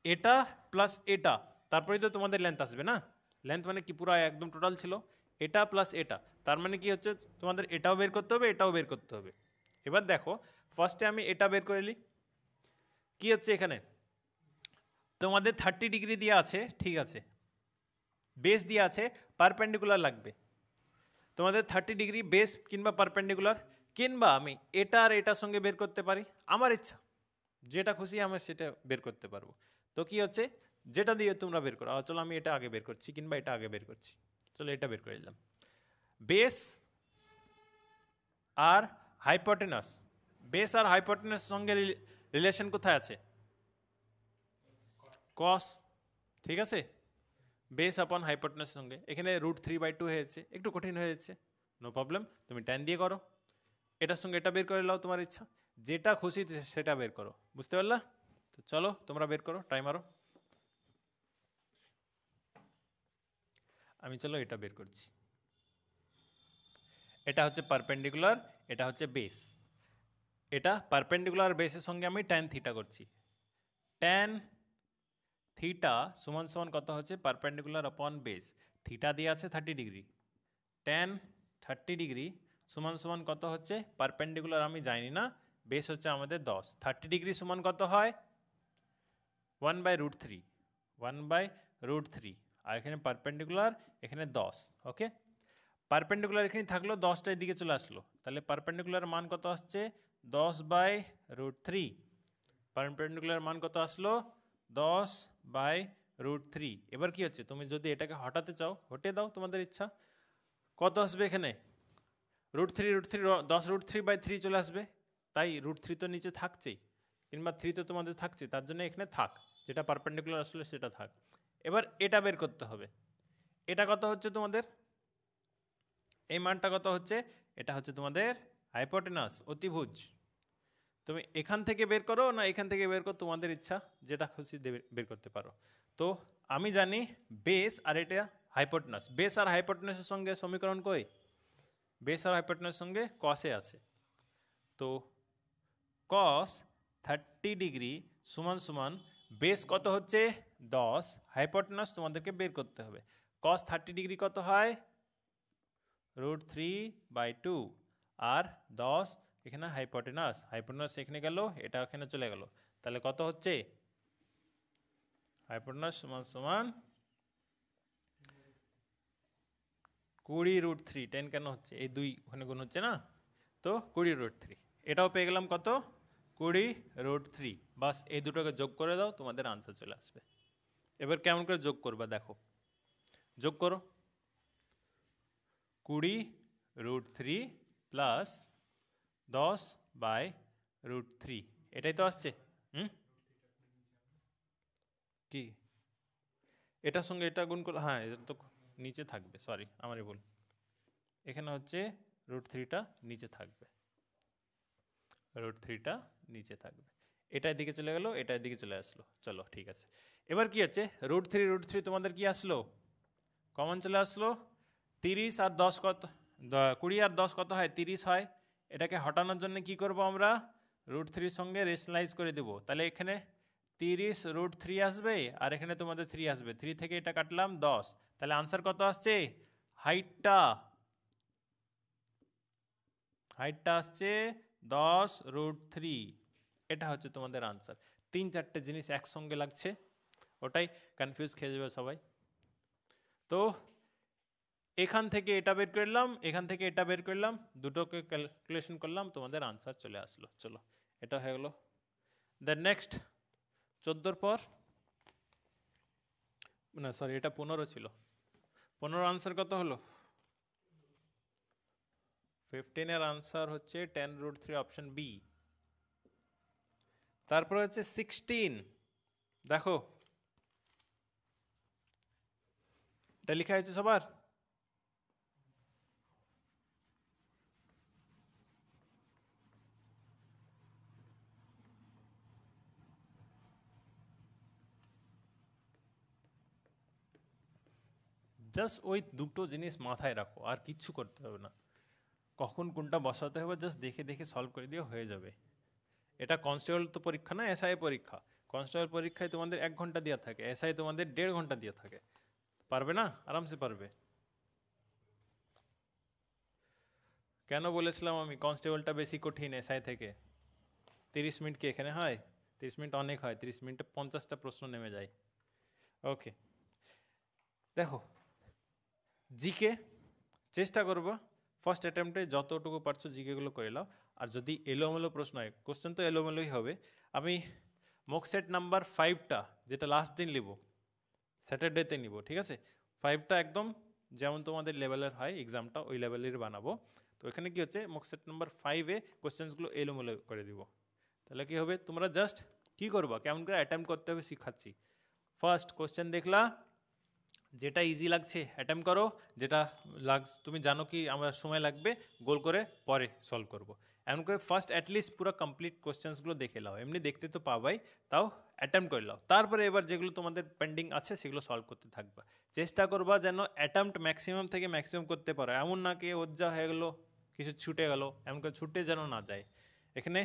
এটা প্লাস এটা, তারপরেই তো তোমাদের লেন্থ আসবে না, লেন্থ মানে কি পুরো একদম টোটাল ছিল, এটা প্লাস এটা, তার মানে কি হচ্ছে তোমাদের এটাও বের করতে হবে, এটাও বের করতে হবে। এবার দেখো ফার্স্টে আমি এটা বের করে নিই, কি হচ্ছে এখানে তোমাদের 30 ডিগ্রি দিয়ে আছে, ঠিক আছে, বেস দিয়ে আছে, পারপেন্ডিকুলার লাগবে তোমাদের 30 ডিগ্রি বেস কিংবা পারপেন্ডিকুলার, কিংবা আমি এটা আর এটার সঙ্গে বের করতে পারি, আমার ইচ্ছা, যেটা খুশি আমি সেটা বের করতে পারবো। তো কি হচ্ছে, যেটা দিয়ে তোমরা বের করো, চলো আমি এটা আগে বের করছি কিংবা এটা আগে বের করছি, চলো এটা বের করে দিলাম। বেস আর হাইপোটেনাস, বেস আর হাইপোটেনাস সঙ্গে রিলেশন কোথায় আছে, কস, ঠিক আছে, বেস আপন হাইপোটেনাস সঙ্গে, এখানে √3/2 হয়েছে, একটু কঠিন হয়েছে, নো প্রবলেম, তুমি tan দিয়ে করো, এটার সঙ্গে এটা বের করে নাও, তোমার ইচ্ছা, যেটা খুশি সেটা বের করো, বুঝতে পারলা? তো চলো তোমরা বের করো, টাইম আরো, আমি চলো এটা বের করছি, এটা হচ্ছে পারপেন্ডিকুলার, এটা হচ্ছে বেস, এটা পারপেন্ডিকুলার বেসের সঙ্গে আমি tan থিটা করছি, tan থিটা সমান সমান কত হচ্ছে, পারপেন্ডিকুলার আপন বেস, থিটা দিয়ে আছে 30 ডিগ্রি, tan 30 ডিগ্রি সমান সমান কত হচ্ছে, পারপেন্ডিকুলার আমি জানি না, বেস হচ্ছে আমাদের 10, 30 ডিগ্রি সমান কত হয় 1/√3, 1/√3, আর এখানে পারপেন্ডিকুলার এখানে 10, ওকে, পারপেন্ডিকুলার এখানে থাকলো, 10টা এদিকে চলে আসলো, তাহলে পারপেন্ডিকুলার মান কত আসছে 10/√3, পারপেন্ডিকুলার মান কত আসলো 10/√3। এবার কি হচ্ছে, তুমি যদি এটাকে হটাতে চাও হটিয়ে দাও, তোমাদের ইচ্ছা, কত আসবে এখানে √3 10√3/3 চলে আসবে, তাই √3 তো নিচে থাকছেই, কিংবা 3 তো তোমাদের থাকছে, তার জন্য এখানে থাক, যেটা পারপেন্ডিকুলার আসলে সেটা থাক। এবার এটা বের করতে হবে, এটা কত হচ্ছে তোমাদের, এই মানটা কত হচ্ছে, এটা হচ্ছে তোমাদের হাইপোটেনাস, অতিভুজ, তুমি এখান থেকে বের করো না এখান থেকে বের করো, তোমাদের ইচ্ছা, যেটা খুশি বের করতে পারো। তো আমি জানি বেস আর এটা হাইপোটেনাস, বেস আর হাইপোটেনাসের সঙ্গে সমীকরণ কই, বেস আর হাইপোটেনাসের সঙ্গে কসে আছে, তো কস 30 ডিগ্রি সমান সমান বেস কত হচ্ছে 10, হাইপোটেনাস তোমাদেরকে বের করতে হবে, কস 30 ডিগ্রি কত হয় √3/2, আর 10 এখানে হাইপোটেনাস, হাইপোটেনাস এখানে গেল, এটা এখানে চলে গেল, তাহলে কত হচ্ছে, হাইপোটেনাস সমান সমান 20√3, 10 কেন হচ্ছে, এই 2 ওখানে গুণ হচ্ছে না, তো 20√3, এটাও পেয়ে গেলাম কত 20√3, বাস এই দুটোকে যোগ করে দাও, তোমাদের আনসার চলে আসবে। এবার কেমন করে যোগ করবা দেখো, যোগ করো 20√3 প্লাস 10/√3, এটাই তো আসছে, কি এটার সঙ্গে এটা গুণ করলে, হ্যাঁ এটা তো নিচে থাকবে, সরি আমারই ভুল, এখানে হচ্ছে √3টা নিচে থাকবে, √3টা নিচে থাকবে, এটা এদিকে চলে গেল, এটা এদিকে চলে আসলো, চলো ঠিক আছে। এবার কি হচ্ছে √3 তোমাদের কি আসলো, কমন চলে আসলো, 30 আর 10 কত, 20 আর 10 কত হয় 30 হয়, এটাকে হটানোর জন্য কি করব আমরা, √3 সঙ্গে রেশনালাইজ করে দেবো, তাহলে এখানে 30 √3 আসবে, আর এখানে তোমাদের 3 আসবে, 3 থেকে এটা কাটলাম 10, তাহলে আনসার কত আসছে, হাইটটা আসছে 10√3, এটা হচ্ছে তোমাদের আনসার। 3-4টে জিনিস একসঙ্গে লাগছে, ওটাই কনফিউজ খেয়ে যাবে সবাই। তো এখান থেকে এটা বের করলাম, এখান থেকে এটা বের করলাম, দুটোকে ক্যালকুলেশন করলাম, তোমাদের আনসার চলে আসলো, চলো এটা হয়ে গেল। দ্য নেক্সট 14 পর, না সরি এটা 15 ছিল, 15 আনসার কত হলো 15 আনসার হচ্ছে 10√3 অপশন বি। তারপরে হচ্ছে 16, দেখো এটা লেখা হয়েছে সবার? জাস্ট ওই দুটো জিনিস মাথায় রাখো, আর কিচ্ছু করতে হবে না। কখন কোনটা বসাতে হবে জাস্ট দেখে দেখে সলভ করে দিয়ে হয়ে যাবে। এটা কনস্টেবল তো পরীক্ষা না, এসআই পরীক্ষা। কনস্টেবল পরীক্ষায় তোমাদের 1 ঘন্টা দেওয়া থাকে, এসআই তোমাদের 1.5 ঘন্টা দেওয়া থাকে। পারবে না? আরামসে পারবে। কেন বলেছিলাম আমি কনস্টেবলটা বেশি কঠিন এসআই থেকে? 30 মিনিট কি এখানে হয়? 30 মিনিট অনেক হয়, 30 মিনিটে 50টা প্রশ্ন নেমে যায়। ওকে, দেখো জিকে চেষ্টা করবো ফার্স্ট অ্যাটেম্পটে যতটুকু পারছো জিকেগুলো করে নাও। আর যদি এলোমেলো প্রশ্ন হয়, কোশ্চেন তো এলোমেলোই হবে, আমি মক সেট নাম্বার 5টা যেটা লাস্ট দিন নিব, স্যাটারডেতে নিব, ঠিক আছে? 5টা একদম যেমন তোমাদের লেভেলের হয় এক্সামটা ওই লেভেলের বানাবো। তো এখানে কি হচ্ছে, মক সেট নাম্বার 5-এ কোশ্চেন্সগুলো এলোমেলো করে দিব। তাহলে কি হবে, তোমরা জাস্ট কি করবা, কেমন করে অ্যাটেম্প করতে হবে শিখাচ্ছি। ফার্স্ট কোশ্চেন দেখলা, যেটা ইজি লাগছে অ্যাটেম্প করো, যেটা তুমি জানো কি আমার সময় লাগবে গোল করে পরে সলভ করবো। এমন করে ফার্স্ট অ্যাটলিস্ট পুরো কমপ্লিট কোশ্চেন্সগুলো দেখে নাও, এমনি দেখতে তো পাবাই, তাও অ্যাটেম্প করে নাও। তারপরে এবার যেগুলো তোমাদের পেন্ডিং আছে সেগুলো সলভ করতে থাকবা। চেষ্টা করবা যেন অ্যাটেম্প্ট ম্যাক্সিমাম থেকে ম্যাক্সিমাম করতে পারো, এমন না কি ওজ্জা হয়ে গেলো কিছু ছুটে গেল, এমন করে ছুটে যেন না যায়। এখানে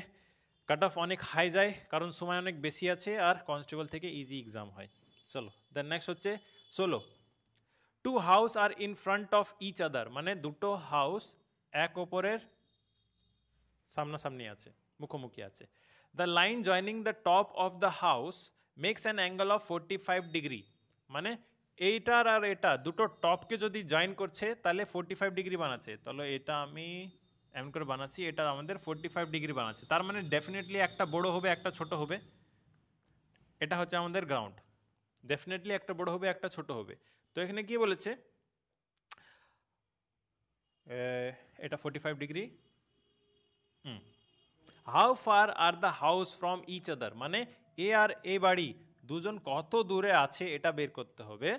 কাট অফ অনেক হাই যায় কারণ সময় অনেক বেশি আছে আর কনস্টেবল থেকে ইজি এক্সাম হয়। চলো দেন নেক্সট হচ্ছে 16, 2 house are in front of each other, মানে দুটো হাউস এক অপরের সামনাসামনি আছে, মুখোমুখি আছে। The line joining the top of the house makes an angle of 45 degree, মানে এইটার আর এটা দুটো টপকে যদি জয়েন করছে তাহলে 45 ডিগ্রি বানাচ্ছে। তাহলে এটা আমি এমন করে বানাচ্ছি, এটা আমাদের 45 ডিগ্রি বানাচ্ছে, তার মানে ডেফিনেটলি একটা বড় হবে একটা ছোট হবে। এটা হচ্ছে আমাদের গ্রাউন্ড, ডেফিনেটলি একটা বড় হবে একটা ছোট হবে। তো এখানে কি বলেছে, এটা 45 degree. How far are the house from each other, মানে এ আর এ বাড়ি দুজন কত দূরে আছে এটা বের করতে হবে।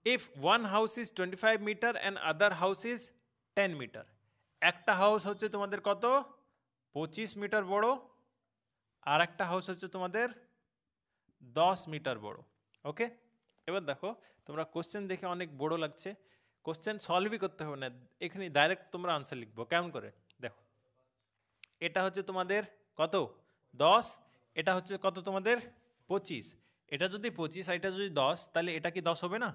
If one house is 25 metre and other house is 10 metre, একটা হাউস হচ্ছে তোমাদের কত 25 মিটার বড়, আর একটা হাউস হচ্ছে তোমাদের 10 মিটার বড়। ওকে, এবার দেখো তোমরা কোশ্চেন দেখে অনেক বড় লাগছে, কোশ্চেন সলভই করতে হবে না, এখানে ডাইরেক্ট তোমরা আনসার লিখবো। কেমন করে দেখো, এটা হচ্ছে তোমাদের কত 10, এটা হচ্ছে কত তোমাদের 25, এটা যদি 25 আর এটা যদি 10 তাহলে এটা কি 10 হবে না?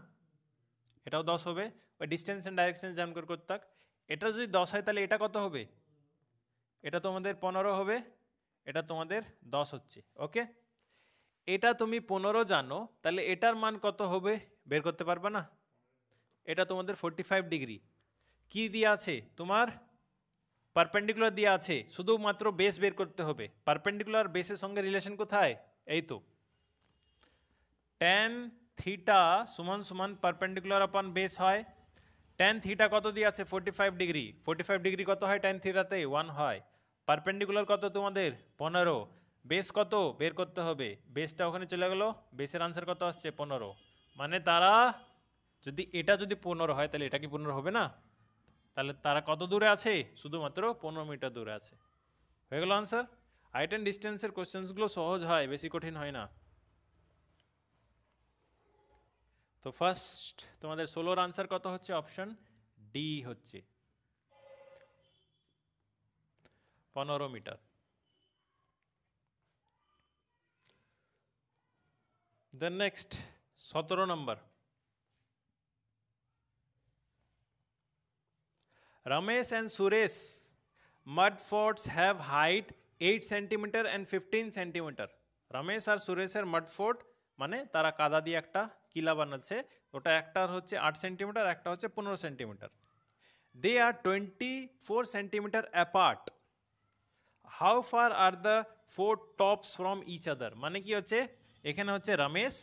এটাও 10 হবে, ওই ডিস্টেন্স অ্যান্ড ডাইরেকশন জান করে করতে থাক। এটা যদি 10 হয় তাহলে এটা কত হবে, এটা তোমাদের 15 হবে, এটা তোমাদের 10 হচ্ছে। ওকে, এটা তুমি 15 জানো, তাহলে এটার মান কত হবে বের করতে পারবে না? এটা তোমাদের 45 ডিগ্রি কি দিয়ে আছে, তোমার পারপেন্ডিকুলার দিয়ে আছে, শুধুমাত্র বেস বের করতে হবে। পারপেন্ডিকুলার বেসের সঙ্গে রিলেশন কোথায়, এই তো tan থিটা সমান সমান পারপেন্ডিকুলার অপন বেস হয়। tan থিটা কত দিয়ে আছে 45 ডিগ্রি, 45 ডিগ্রি কত হয় tan থিটাতে 1 হয়। পারপেন্ডিকুলার কত তোমাদের 15, বেস কত বের করতে হবে, বেসটা ওখানে চলে গেল, বেসের আনসার কত আসছে 15, মানে তারা যদি এটা যদি 15 হয় তাহলে এটা কি 15 হবে না? তাহলে তারা কত দূরে আছে, শুধুমাত্র 15 মিটার দূরে আছে। হয়ে গেল আনসার। হাইট অ্যান্ড ডিস্টেন্সের কোশ্চেন্সগুলো সহজ হয়, বেশি কঠিন হয় না। তো ফার্স্ট তোমাদের 16-র আনসার কত হচ্ছে, অপশন ডি হচ্ছে 15 metre. Then next 17 number, Ramesh and Suresh mud forts have height 8 centimeter and 15 centimeter. Ramesh আর সুরেশের মাড ফোর্ট মানে তারা কাদা দিয়ে একটা কিলা বানাচ্ছে, ওটা একটার হচ্ছে 8 সেন্টিমিটার, একটা হচ্ছে 15 centimetre. They are 24 centimetre apart. How far are the 4 tops from each other, মানে কি হচ্ছে এখানে হচ্ছে রমেশ,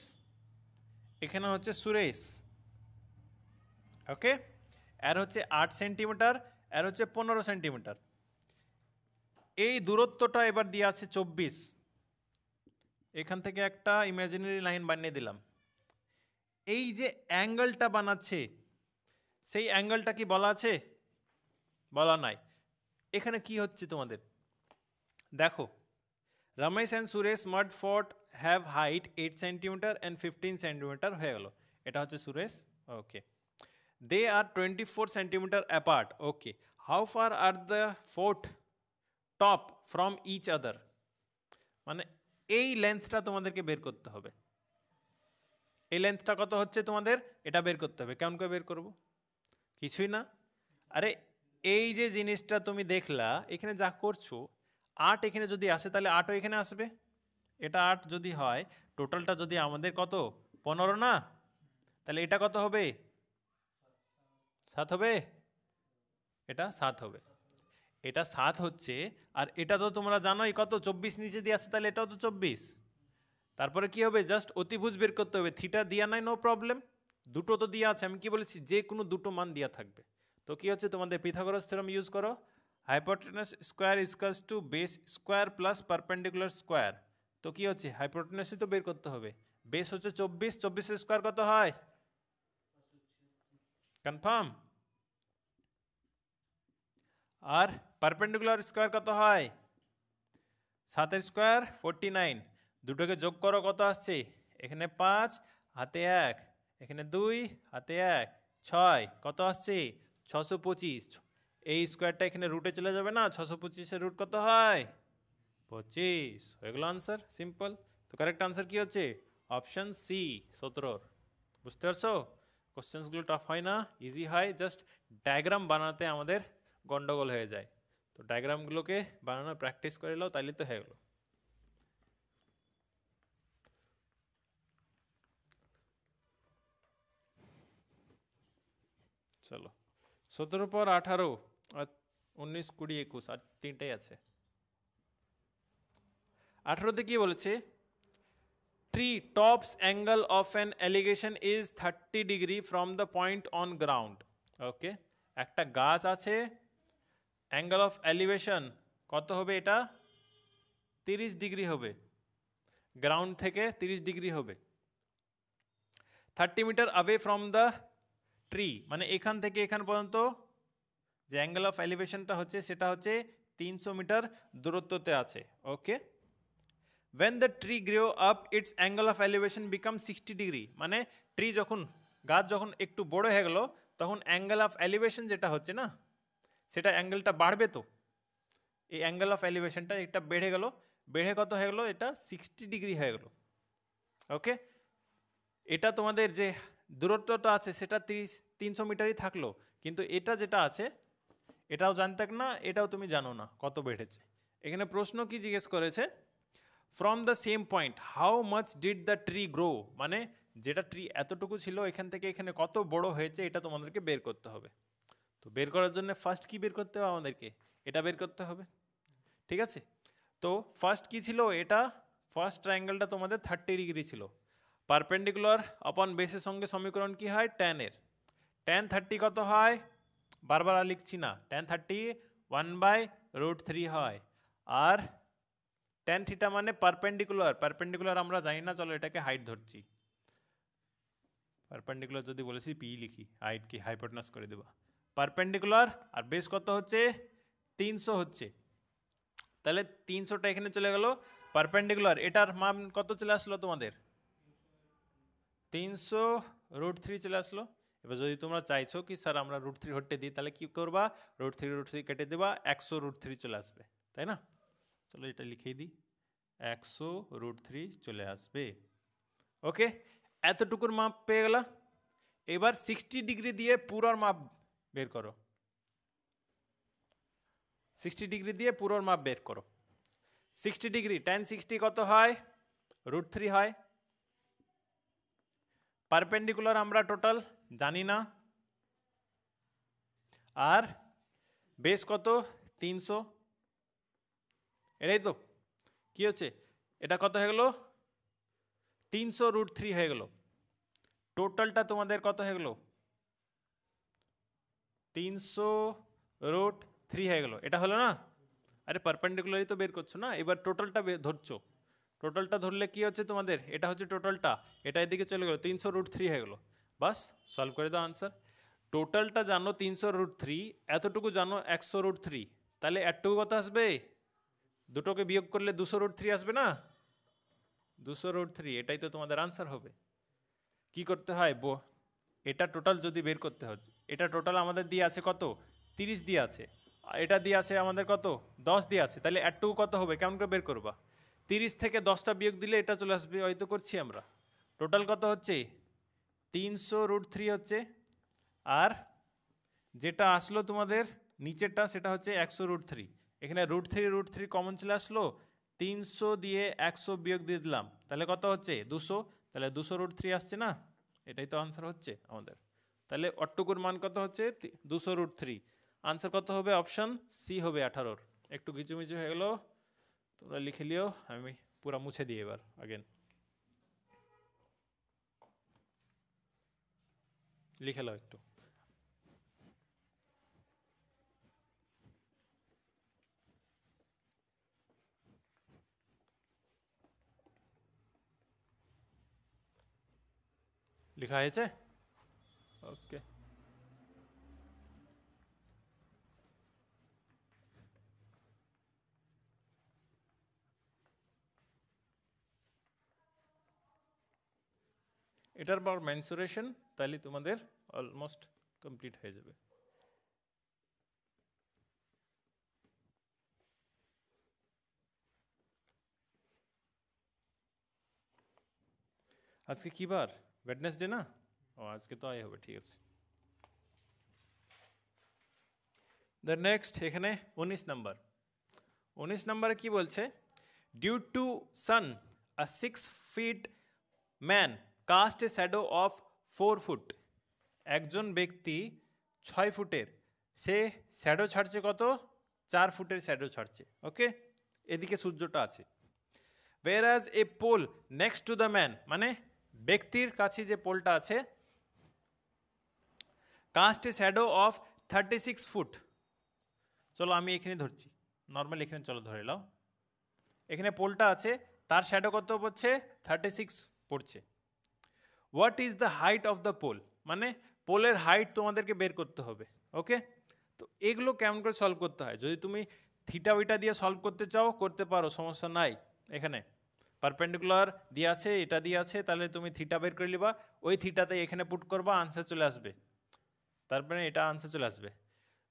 এখানে হচ্ছে সুরেশ, ওকে, এর হচ্ছে 8 সেন্টিমিটার, এর হচ্ছে 15 সেন্টিমিটার। এই দূরত্বটা এবার দিয়ে আছে 24। এখান থেকে একটা ইমাজিনারি লাইন বানিয়ে দিলাম। এই যে অ্যাঙ্গেলটা বানাচ্ছে সেই অ্যাঙ্গেলটা কি বলা আছে? বলা নাই। এখানে কি হচ্ছে তোমাদের দেখো, Ramesh and Suresh mud fort have height 8 centimetre and 15 centimetre হয়ে গেল। এটা হচ্ছে Suresh. Okay, they are 24 centimetre apart. Okay, how far are the fort top from each other? মানে এই লেন্থটা তোমাদেরকে বের করতে হবে। এই লেন্থটা কত হচ্ছে তোমাদের, এটা বের করতে হবে। কেমন করে বের করব? কিছুই না, আরে এই যে জিনিসটা তুমি দেখলা, এখানে যা করছো 8 এখানে যদি আসে তাহলে 8ও এখানে আসবে। এটা 8 যদি হয়, টোটালটা যদি আমাদের কত 15 না, তাহলে এটা কত হবে? 7 হবে। এটা 7 হবে। এটা 7 হচ্ছে। আর এটা তো তোমরা জানোই কত, 24 নিচে দিয়ে আসছে, তাহলে এটাও তো 24। তারপরে কি হবে, জাস্ট অতিভুজ বের করতে হবে। থিটা দিয়া নাই, নো প্রবলেম, দুটো তো দিয়া আছে। আমি কি বলেছি, যে কোনো দুটো মান দিয়া থাকবে। তো কি হচ্ছে তোমাদের পিথাগোরাস থিওরেম ইউজ করো, hypotenuse square equals to base square plus perpendicular square. তো কি হচ্ছে, হাইপোটেনাসই তো বের করতে হবে। বেস হচ্ছে 24, 24 স্কোয়ার কত হয়? কনফার্ম। আর পারপেন্ডিকুলার স্কোয়ার কত হয়? 7 স্কোয়ার 49। দুটোকে যোগ করো, কত আসছে? এখানে 5 হাতে 1, এখানে 2 হাতে 1, 6, কত আসছে? 625। এই স্কোয়ারটা এখানে রুটে চলে যাবে না, 625-এর রুট কত হয়? 25। হয়ে গেল আনসার, সিম্পল। তো কারেক্ট আনসার কি হচ্ছে? Option C, 17। বুঝতে পারছো? কোশ্চেন্সগুলো টাফ হয় না, ইজি হয়। জাস্ট ডায়াগ্রাম বানাতে আমাদের গন্ডগোল হয়ে যায়। তো ডায়াগ্রামগুলোকে বানানো প্র্যাকটিস করে নাও, তাইলে তো হয়ে গেল। চলো, 17 পর 18 আর 19, 20, 21 আর তিনটাই আছে। 18তে কি বলেছে? Tree tops angle of an elevation is 30 degree from the point on ground. Okay, একটা গাছ আছে, অ্যাঙ্গেল অফ এলিভেশন কত হবে? এটা 30 ডিগ্রি হবে, গ্রাউন্ড থেকে 30 ডিগ্রি হবে। 30 metre away from the tree, মানে এখান থেকে এখান পর্যন্ত যে অ্যাঙ্গেল অফ এলিভেশনটা হচ্ছে সেটা হচ্ছে 300 মিটার দূরত্বতে আছে। ওকে, when the tree grew up its angle of elevation become 60 degree, মানে ট্রি যখন, গাছ যখন একটু বড় হয়ে গেল, তখন অ্যাঙ্গেল অফ এলিভেশন যেটা হচ্ছে না, সেটা অ্যাঙ্গেলটা বাড়বে। তো এই অ্যাঙ্গেল অফ এলিভেশনটা এটা বেড়ে গেল, বেড়ে কত হয়ে গেল? এটা 60 ডিগ্রি হয়ে গেল। ওকে, এটা তোমাদের যে দূরত্বটা আছে সেটা 300 মিটারই থাকলো, কিন্তু এটা যেটা আছে এটাও জানতে না, এটাও তুমি জানো না কত বেড়েছে। এখানে প্রশ্ন কি জিজ্ঞেস করেছে, from the same point how much did the tree grow, মানে যেটা ট্রি এতটুকু ছিল এখান থেকে এখানে কত বড় হয়েছে, এটা তোমাদেরকে বের করতে হবে। তো বের করার জন্য ফার্স্ট কি বের করতে হবে আমাদেরকে? এটা বের করতে হবে। ঠিক আছে, তো ফার্স্ট কি ছিল? এটা ফার্স্ট ট্রায়াঙ্গেলটা তোমাদের 30 ডিগ্রি ছিল। পারপেন্ডিকুলার অপন বেসের সঙ্গে সমীকরণ কি হয়? tan এর। tan 30 কত হয়? বারবার আর লিখছি না, tan 30 1/√3 হয়। আর tan থিটা মানে পারপেন্ডিকুলার, পারপেন্ডিকুলার আমরা জানি না, চলো এটাকে হাইট ধরছি। পারপেন্ডিকুলার যদি বলেছি পি লিখি, হাইট কি হাইপোটেনাস করে দেবা। পারপেন্ডিকুলার আর বেস কত হচ্ছে? 300 হচ্ছে। তাহলে 300টা এখানে চলে গেল। পারপেন্ডিকুলার এটার মান কত চলে আসলো তোমাদের? 300√3 চলে আসলো। এবার যদি তোমরা চাইছো কি স্যার আমরা √3 হটে দিই, তাহলে কি করবা? √3 কেটে দেবা, 100√3 চলে আসবে, তাই না? চলো এটা লিখেই দিই, 100√3 চলে আসবে। ওকে, এতটুকুর মাপ পেয়ে গেল। এবার 60 ডিগ্রি দিয়ে পুরোর মাপ বের করো। 60 ডিগ্রি দিয়ে পুরোর মাপ বের করো। 60 ডিগ্রি tan 60 কত হয়? √3 হয়। পারপেন্ডিকুলার আমরা টোটাল জানি না, আর বেস কত? 300। এটাই তো কি হচ্ছে, এটা কত হয়ে গেল? 300√3 হয়ে গেল। টোটালটা তোমাদের কত হয়ে গেল? রুট 3 হয়ে গেল, এটা হলো না? আরে পারপেন্ডিকুলারই তো বের করছো না, এবার টোটালটা ধরছো। টোটালটা ধরলে কি হচ্ছে তোমাদের, এটা হচ্ছে টোটালটা, এটা এদিকে চলে গেলো, 300√3 হয়ে গেলো। বাস সলভ করে দাও আনসার। টোটালটা জানো 300√3, এতটুকু জানো 100√3, তাহলে এতটুকু কত আসবে? দুটোকে বিয়োগ করলে 200√3 আসবে না? 200√3, এটাই তো তোমাদের আনসার হবে। কি করতে হয় এটা টোটাল যদি বের করতে হচ্ছে, এটা টোটাল আমাদের দিয়ে আছে কত? 30 দিয়ে আছে, আর এটা দিয়ে আছে আমাদের কত? 10 দিয়ে আছে, তাহলে এতটুকু কত হবে? কেমন করে বের করবা? 30 থেকে 10টা বিয়োগ দিলে এটা চলে আসবে, হয়তো করছি আমরা। টোটাল কত হচ্ছে? 300√3 হচ্ছে, আর যেটা আসলো তোমাদের নিচেরটা সেটা হচ্ছে 100√3। এখানে √3 কমন চলে আসলো, 300 দিয়ে 100 বিয়োগ দিয়ে দিলাম, তাহলে কত হচ্ছে? 200, তাহলে 200√3 আসছে না? এটাই তো আনসার হচ্ছে আমাদের। তাহলে অট্টুকুর মান কত হচ্ছে? 200√3। আনসার কত হবে? অপশান সি হবে 18। একটু ঘিচুমিচু হয়ে গেলো, তোমরা লিখে লিও, আমি পুরা মুছে দিই এবার আগেন। লিখে নাও একটু। লেখা হয়েছে? ওকে, এটার পর মেনসুরেশন, তাহলে তোমাদের অলমোস্ট কমপ্লিট হয়ে যাবে। আজকে কি বার? ওয়েডনেসডে না? ও আজকে তো আয় হবে, ঠিক আছে। দ্য নেক্সট, এখানে 19 নাম্বার। 19 নাম্বারে কি বলছে? Due to sun a 6 feet man cast a shadow of 4 foot। একজন ব্যক্তি 6 ফুটের, সে শ্যাডো ছাড়ছে কত? 4 ফুটের শ্যাডো ছাড়ছে। ওকে, এদিকে সূর্যটা আছে। whereas a pole next to the man, মানে ব্যক্তির কাছে যে পোলটা আছে, cast a shadow of 36 foot. চলো আমি এখানে ধরছি, নর্মাল এখানে চলো ধরে নাও। এখানে পোলটা আছে, তার শ্যাডো কত পড়ছে? 36 পড়ছে। What is the height of the pole, মানে পোলের হাইট তোমাদেরকে বের করতে হবে। ওকে, তো এগুলো কেমন করে সলভ করতে হয়? যদি তুমি থিটা উইটা দিয়ে সলভ করতে চাও করতে পারো, সমস্যা নাই। এখানে পারপেন্ডিকুলার দিয়ে আছে, এটা দিয়ে আছে, তাহলে তুমি থিটা বের করে নিবা, ওই থিটাতে এখানে পুট করবা, আনসার চলে আসবে। তারপরে এটা আনসার চলে আসবে।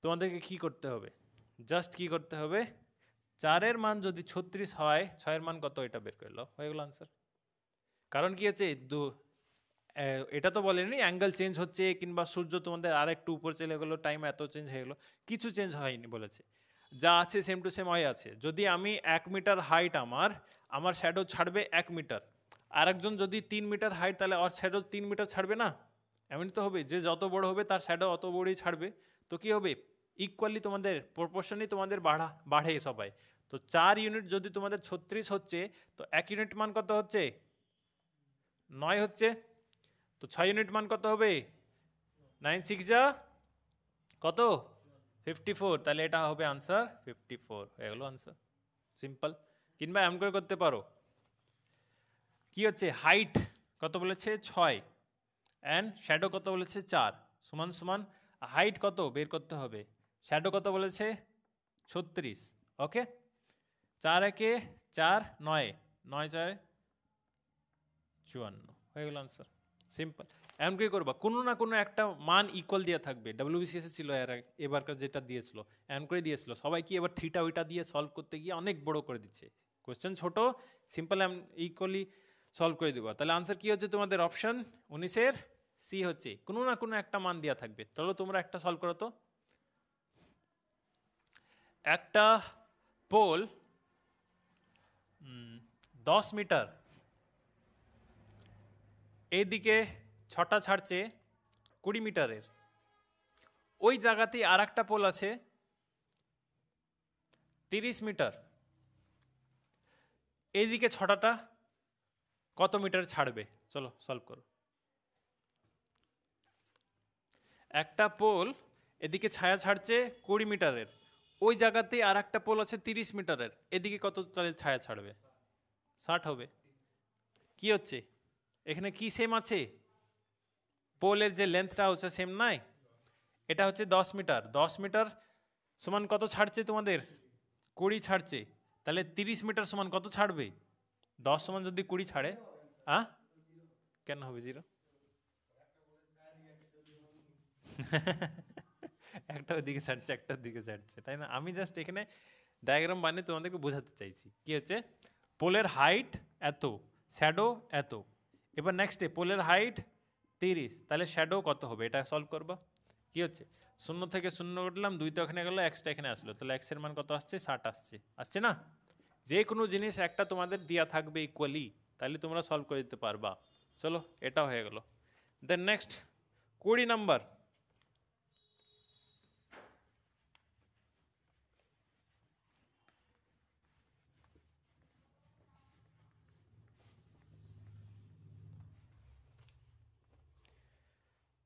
তোমাদেরকে কি করতে হবে? জাস্ট কি করতে হবে, 4-এর মান যদি 36 হয়, 6-এর মান কত এটা বের করে নাও, হয়ে গেল আনসার। কারণ কি হচ্ছে, এটা তো বলেনি অ্যাঙ্গেল চেঞ্জ হচ্ছে কিংবা সূর্য তোমাদের আর একটু উপর চলে গেলো, টাইম এত চেঞ্জ হয়ে গেলো, কিছু চেঞ্জ হয়নি বলেছে, যা আছে সেম টু সেম হয়ে আছে। যদি আমি 1 মিটার হাইট, আমার শ্যাডো ছাড়বে 1 মিটার, আর একজন যদি 3 মিটার হাইট, তাহলে ওর শ্যাডো 3 মিটার ছাড়বে না? এমনই তো হবে, যে যত বড় হবে তার শ্যাডো অত বড়ই ছাড়বে। তো কি হবে, ইকুয়ালি তোমাদের প্রপোর্শনই তোমাদের বাড়ে সবাই। তো 4 ইউনিট যদি তোমাদের 36 হচ্ছে, তো 1 ইউনিট মান কত হচ্ছে? 9 হচ্ছে। তো 6 ইউনিট মান কত হবে? 9 6 যা কত? 54, তাহলে এটা হবে আনসার 54, হয়ে গেল আনসার, সিম্পল। কিংবা এমন করে করতে পারো, কি হচ্ছে, হাইট কত বলেছে? 6, অ্যান্ড শ্যাডো কত বলেছে? 4, সমান সমান হাইট কত বের করতে হবে, শ্যাডো কত বলেছে? 36। ওকে, 4 একে 4, 9, 9 4 54, হয়ে গেল আনসার, সিম্পল। এমন কি করবা, কোনো না কোনো একটা মান ইকুয়াল দিয়ে থাকবে। WBCS ছিল এবারকার যেটা দিয়েছিল, এমন করে দিয়েছিল সবাই, কি এবার থিটা ওইটা দিয়ে সলভ করতে গিয়ে অনেক বড় করে দিচ্ছে। কোয়েশ্চেন ছোট, সিম্পল ইকুয়ালি সলভ করে দেবো। তাহলে আনসার কি হচ্ছে তোমাদের? অপশন 19-এর সি হচ্ছে, কোনো না কোনো একটা মান দেওয়া থাকবে। চলো তোমরা একটা সলভ করো তো। একটা পোল 10 মিটার, এইদিকে 6টা ছাড়ছে 20 মিটারের, ওই জায়গাতেই আর একটা পোল আছে 30 মিটার, এইদিকে 6টা কত মিটার ছাড়বে? চলো সলভ করো। একটা পোল এদিকে ছায়া ছাড়ছে 20 মিটারের, ওই জায়গাতেই আর একটা পোল আছে 30 মিটারের, এদিকে কত তাহলে ছায়া ছাড়বে? 60 হবে। কি হচ্ছে এখানে, কি সেম আছে? পোলের যে লেন্থটা হচ্ছে সেম নাই? এটা হচ্ছে 10 মিটার, 10 মিটার সমান কত ছাড়ছে তোমাদের? 20 ছাড়ছে। তাহলে 30 মিটার সমান কত ছাড়বে? 10 সমান যদি 20 ছাড়ে, কেন হবে 0? একটা ওদিকে ছাড়ছে, একটা দিকে ছাড়ছে, তাই না? আমি জাস্ট এখানে ডায়াগ্রাম বানিয়ে তোমাদেরকে বোঝাতে চাইছি কি হচ্ছে, পোলের হাইট এত, শ্যাডো এত। এবার নেক্সটে পোলের হাইট 30, তাহলে শ্যাডো কত হবে? এটা সলভ করবা। কি হচ্ছে, 0 থেকে 0 কাটলাম, 2 তো এখানে গেলো, এক্সটা এখানে আসলো, তাহলে এক্সের মান কত আসছে? 60 আসছে। আসছে না? যে কোনো জিনিস একটা তোমাদের দেওয়া থাকবে ইকুয়ালি, তাহলে তোমরা সলভ করে দিতে পারবা। চলো, এটাও হয়ে গেল। Then next 20 number.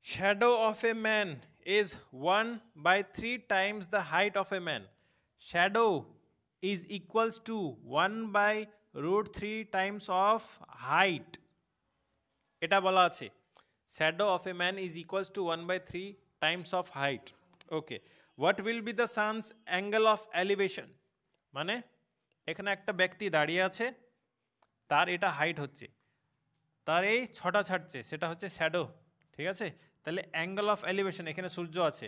Shadow of a man is 1/3 times the height of a man. Shadow is equals to 1/√3 times of height. এটা বলা আছে, shadow of a man is equals to 1/3 times of height. Okay. What will be the sun's angle of elevation? মানে এখানে একটা ব্যক্তি দাঁড়িয়ে আছে, তার এটা হাইট হচ্ছে, তার এই 6টা ছাড়ছে, সেটা হচ্ছে শ্যাডো। ঠিক আছে, তাহলে অ্যাঙ্গেল অফ এলিভেশন, এখানে সূর্য আছে,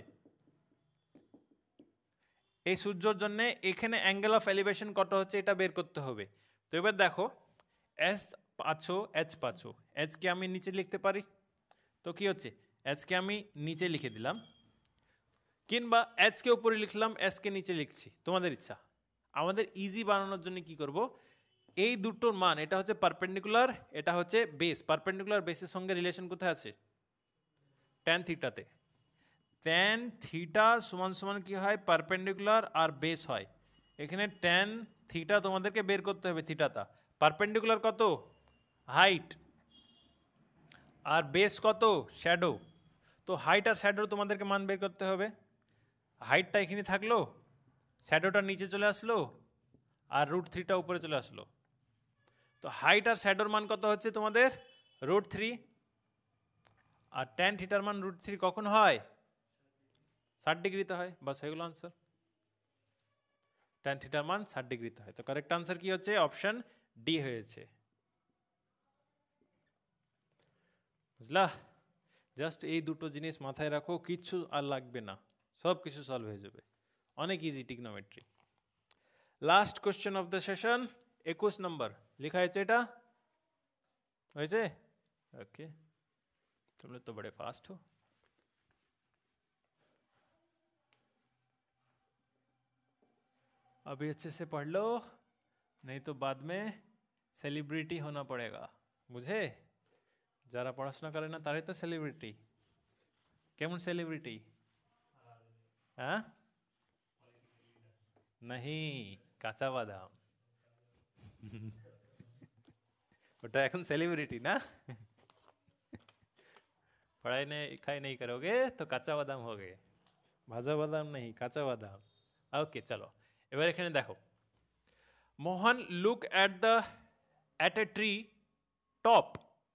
এই সূর্যর জন্য এখানে অ্যাঙ্গেল অফ এলিভেশন কত হচ্ছে এটা বের করতে হবে। তো এবার দেখো, এস পাচ্ছো, এইচ পাচ্ছো, এইচকে আমি নিচে লিখতে পারি, তো কি হচ্ছে, এইচকে আমি নিচে লিখে দিলাম, কিংবা এইচকে উপরে লিখলাম, এসকে নিচে লিখছি, তোমাদের ইচ্ছা। আমাদের ইজি বানানোর জন্য কি করব, এই দুটোর মান, এটা হচ্ছে পারপেন্ডিকুলার, এটা হচ্ছে বেস। পারপেন্ডিকুলার বেসের সঙ্গে রিলেশন কোথায় আছে? ট্যান থিটাতে। ট্যান থিটা সমান সমান কি হয়? পারপেন্ডিকুলার আর বেস হয়। এখানে ট্যান থিটা তোমাদেরকে বের করতে হবে, থিটাটা। পারপেন্ডিকুলার কত? হাইট। আর বেস কত? শ্যাডো। তো হাইট আর শ্যাডো তোমাদেরকে মান বের করতে হবে। হাইটটা এখানে থাকলো, শ্যাডোটা নিচে চলে আসলো, আর √3টা উপরে চলে আসলো। তো হাইট আর শ্যাডোর মান কত হচ্ছে তোমাদের? √3। আর ট্যান থিটার মান √3 কখন হয়? 60 ডিগ্রিতে হয়। বাস হয়ে গেল আনসার। ট্যান থিটার মান 60 ডিগ্রিতে হয়। তো কারেক্ট আনসার কি হচ্ছে? অপশন ডি হয়েছে। বুঝলা? জাস্ট এই দুটো জিনিস মাথায় রাখো, কিচ্ছু আর লাগবে না, সব কিছু সলভ হয়ে যাবে। অনেক easy trigonometry. Last question of the session, 21 নম্বর লেখা হয়েছে, এটা হয়েছে? ओके, तुम लोग तो बड़े फास्ट हो। अभी अच्छे से पढ़ लो, नहीं तो बाद में सेलिब्रिटी होना पड़ेगा, बुझे? যারা পড়াশোনা করে না তারাই তো সেলিব্রিটি। কেমন সেলিব্রিটি? হ্যাঁ, नहीं, কাঁচা বাদাম। ওটা এখন সেলিব্রিটি না। पढ़ाई नहीं लिखाई नहीं करोगे तो কাঁচা বাদাম होगे, ভাজা বাদাম नहीं, কাঁচা বাদাম। ওকে, চলো এবার এখানে দেখো, Mohan look at a tree top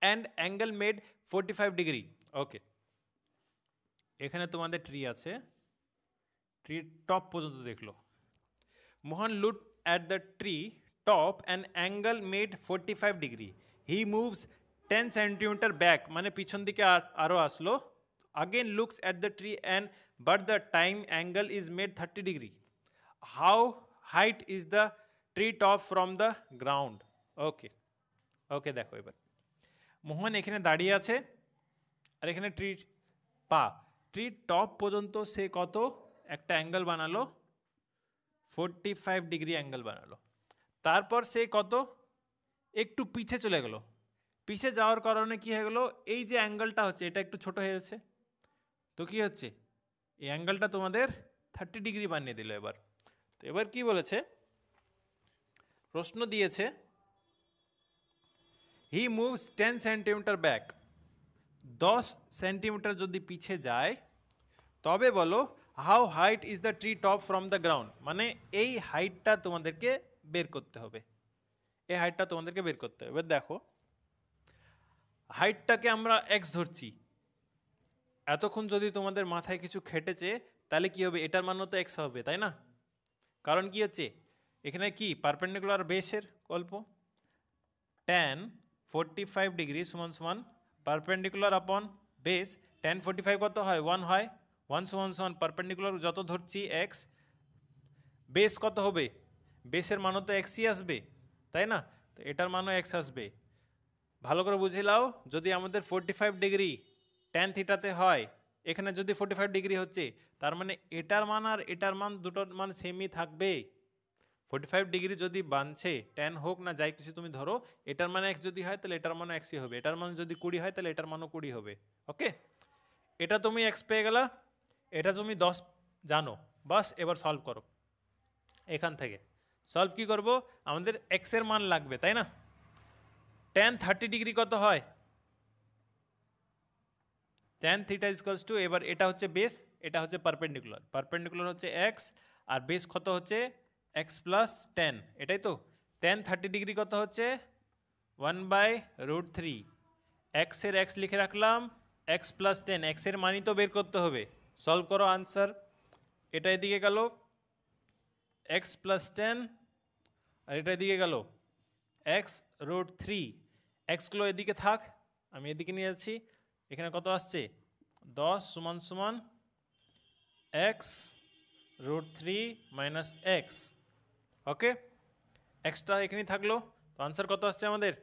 and angle made 45 degree. Okay, এখানে তোমাদের ট্রি আছে, ট্রি টপ পর্যন্ত দেখলো। Mohan look at the tree top and angle made 45 degree, he moves 10 centimetre back, মানে পিছন দিকে আরও আসলো। again looks at the tree and but the time angle is made 30 degree, how height is the tree top from the ground? ওকে ওকে, দেখো এবার মোহন এখানে দাঁড়িয়ে আছে, আর এখানে ট্রি টপ পর্যন্ত সে কত একটা অ্যাঙ্গেল বানালো, 45 ডিগ্রি অ্যাঙ্গেল বানালো। তারপর সে কত একটু পিছে চলে গেল, পিছে যাওয়ার কারণে কি হয়ে গেল, এই যে অ্যাঙ্গেলটা হচ্ছে এটা একটু ছোট হয়ে যাচ্ছে। তো কি হচ্ছে, এই অ্যাঙ্গেলটা তোমাদের 30 ডিগ্রি বানিয়ে দিল। এবার তো এবার কি বলেছে, প্রশ্ন দিয়েছে হি মুভস 10 সেন্টিমিটার ব্যাক, 10 সেন্টিমিটার যদি পিছে যায় তবে বলো how height is the tree top from the ground, মানে এই হাইটটা তোমাদেরকে বের করতে হবে, এই হাইটটা তোমাদেরকে বের করতে হবে। এবার দেখো হাইটটাকে আমরা এক্স ধরছি, এতক্ষণ যদি তোমাদের মাথায় কিছু খেটেছে তাহলে কি হবে, এটার মানও তো এক্স হবে, তাই না? কারণ কি হচ্ছে এখানে কি পারপেন্ডিকুলার বেসের গল্প, tan 45 ডিগ্রি সমান সমান পারপেন্ডিকুলার আপন বেস, tan 45 কত হয় 1 হয়, 1 সমান সমান পারপেন্ডিকুলার যত ধরছি এক্স, বেস কত হবে, বেসের মানও তো এক্সই আসবে, তাই না? তো এটার মানও এক্স আসবে। ভালো করে বুঝে নাও, যদি আমাদের 45 ডিগ্রি tan থিটাতে হয়, এখানে যদি 45 ডিগ্রি হচ্ছে, তার মানে এটার মান আর এটার মান দুটোর মান সেমই থাকবে। 45 ডিগ্রি যদি বানছে tan হোক না যাই কিছু তুমি ধরো, এটার মানে এক্স যদি হয় তাহলে এটার মানও এক্সই হবে, এটার মান যদি 20 হয় তাহলে এটার মানও 20 হবে। ওকে, এটা তুমি এক্স পেয়ে গেলা, এটা তুমি 10 জানো, বাস এবার সলভ করো। এখান থেকে সলভ কি করব, আমাদের এক্সের মান লাগবে, তাই না? tan 30 ডিগ্রি কত হয়, tan থিটা ইকুয়ালস টু, এবার এটা হচ্ছে বেস, এটা হচ্ছে পারপেন্ডিকুলার, পারপেন্ডিকুলার হচ্ছে এক্স আর বেস কত হচ্ছে এক্স প্লাস 10, এটাই তো। tan 30 ডিগ্রি কত হচ্ছে 1/√3, এক্সের এক্স লিখে রাখলাম, এক্স প্লাস 10, এক্সের মানই তো বের করতে হবে, সলভ করো আনসার। এটা এদিকে গেল এক্স প্লাস 10 আর এটা এদিকে গেল x√3, এক্সগুলো এদিকে থাক, আমি এদিকে নিয়ে যাচ্ছি, এখানে কত আসছে 10 সমান সমান x√3 মাইনাস এক্স। ওকে, এক্সটা এখানেই থাকলো, তো আনসার কত আসছে আমাদের,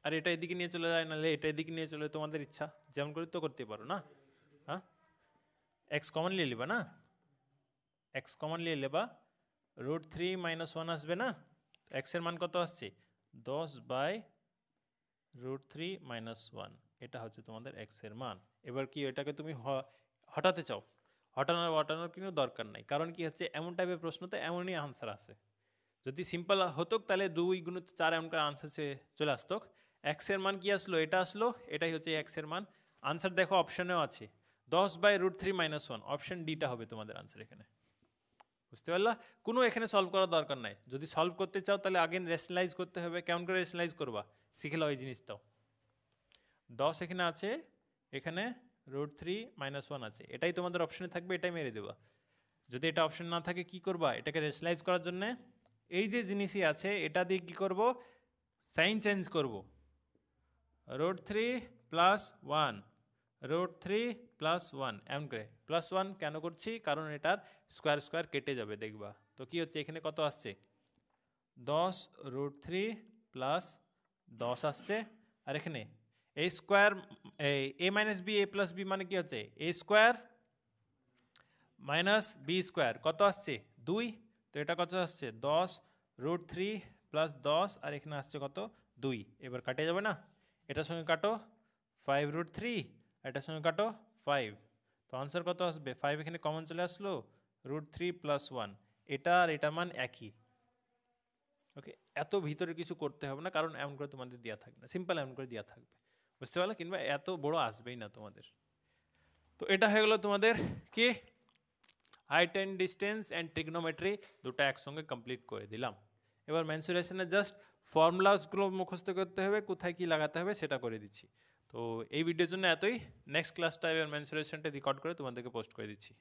আর এটা এদিকে নিয়ে চলে যায়, নাহলে এটা এদিকে নিয়ে চলে, তোমাদের ইচ্ছা যেমন করে তো করতে পারো না। হ্যাঁ, এক্স কমন নিয়ে নেবা না, এক্স কমন নিয়ে নেবা, √3 মাইনাস 1 আসবে না, এক্সের মান কত আসছে 10/√3 মাইনাস 1, এটা হচ্ছে তোমাদের এক্সের মান। এবার কি এটাকে তুমি হটাতে চাও, হটানোর কিন্তু দরকার নাই, কারণ কি হচ্ছে এমন টাইপের প্রশ্ন তো এমনই আনসার আসে। যদি সিম্পল হতো তাহলে 2 × 4 এমন করে আনসার চলে আসতো। এক্সের মান কি আসলো, এটা আসলো, এটাই হচ্ছে এক্সের মান। আনসার দেখো অপশানেও আছে 10/√3 মাইনাস 1, অপশান ডিটা হবে তোমাদের আনসার এখানে। বুঝতে পারলা, কোনো এখানে সলভ করার দরকার নাই, যদি সলভ করতে চাও তাহলে আগে রেশনালাইজ করতে হবে, কেমন করে রেশনালাইজ করবা শিখে ওই জিনিসটাও। 10 এখানে আছে, এখানে √3 মাইনাস 1 আছে, এটাই তোমাদের অপশনে থাকবে, এটাই মেরে দেবা। যদি এটা অপশন না থাকে কি করবা, এটাকে রেশনালাইজ করার জন্য এই যে জিনিসই আছে এটা দিয়ে কি করব, সাইন চেঞ্জ করব, √3 প্লাস 1, √3 প্লাস 1 এমন করে, প্লাস 1 কেন করছি, কারণ এটার স্কোয়ার স্কোয়ার কেটে যাবে দেখবা। তো কি হচ্ছে এখানে কত আসছে 10√3 প্লাস 10 আসছে, আর এখানে এ square, A minus B A plus B মানে কি হচ্ছে এ স্কোয়ার মাইনাস বি স্কোয়ার, কত আসছে 2, তো এটা কত আসছে 10√3 প্লাস 10, আর এখানে আসছে কত 2, এবার কাটে যাবে না, এটার সঙ্গে কাটো 5√3, এটার সঙ্গে কাটো 5, তো আনসার কত আসবে 5, এখানে কমন চলে আসলো √3 প্লাস 1, এটা আর এটার মান একই। ওকে, এত ভিতরে কিছু করতে হবে না, কারণ এমন করে তোমাদের দেওয়া থাকবে না, সিম্পল এমন করে দেওয়া থাকবে, বুঝতে পারলে, কিংবা এত বড় আসবেই না তোমাদের। তো এটা হয়ে গেলো তোমাদের কি হাইট অ্যান্ড ডিস্টেন্স অ্যান্ড ট্রিগনোমেট্রি, দুটো একসঙ্গে কমপ্লিট করে দিলাম। এবার মেনসুরেশনে জাস্ট ফর্মুলাসগুলো মুখস্থ করতে হবে, কোথায় কি লাগাতে হবে সেটা করে দিচ্ছি। তো এই ভিডিওর জন্য এতই, নেক্সট ক্লাসটা এবার মেনসুরেশনটা রেকর্ড করে তোমাদেরকে পোস্ট করে দিচ্ছি।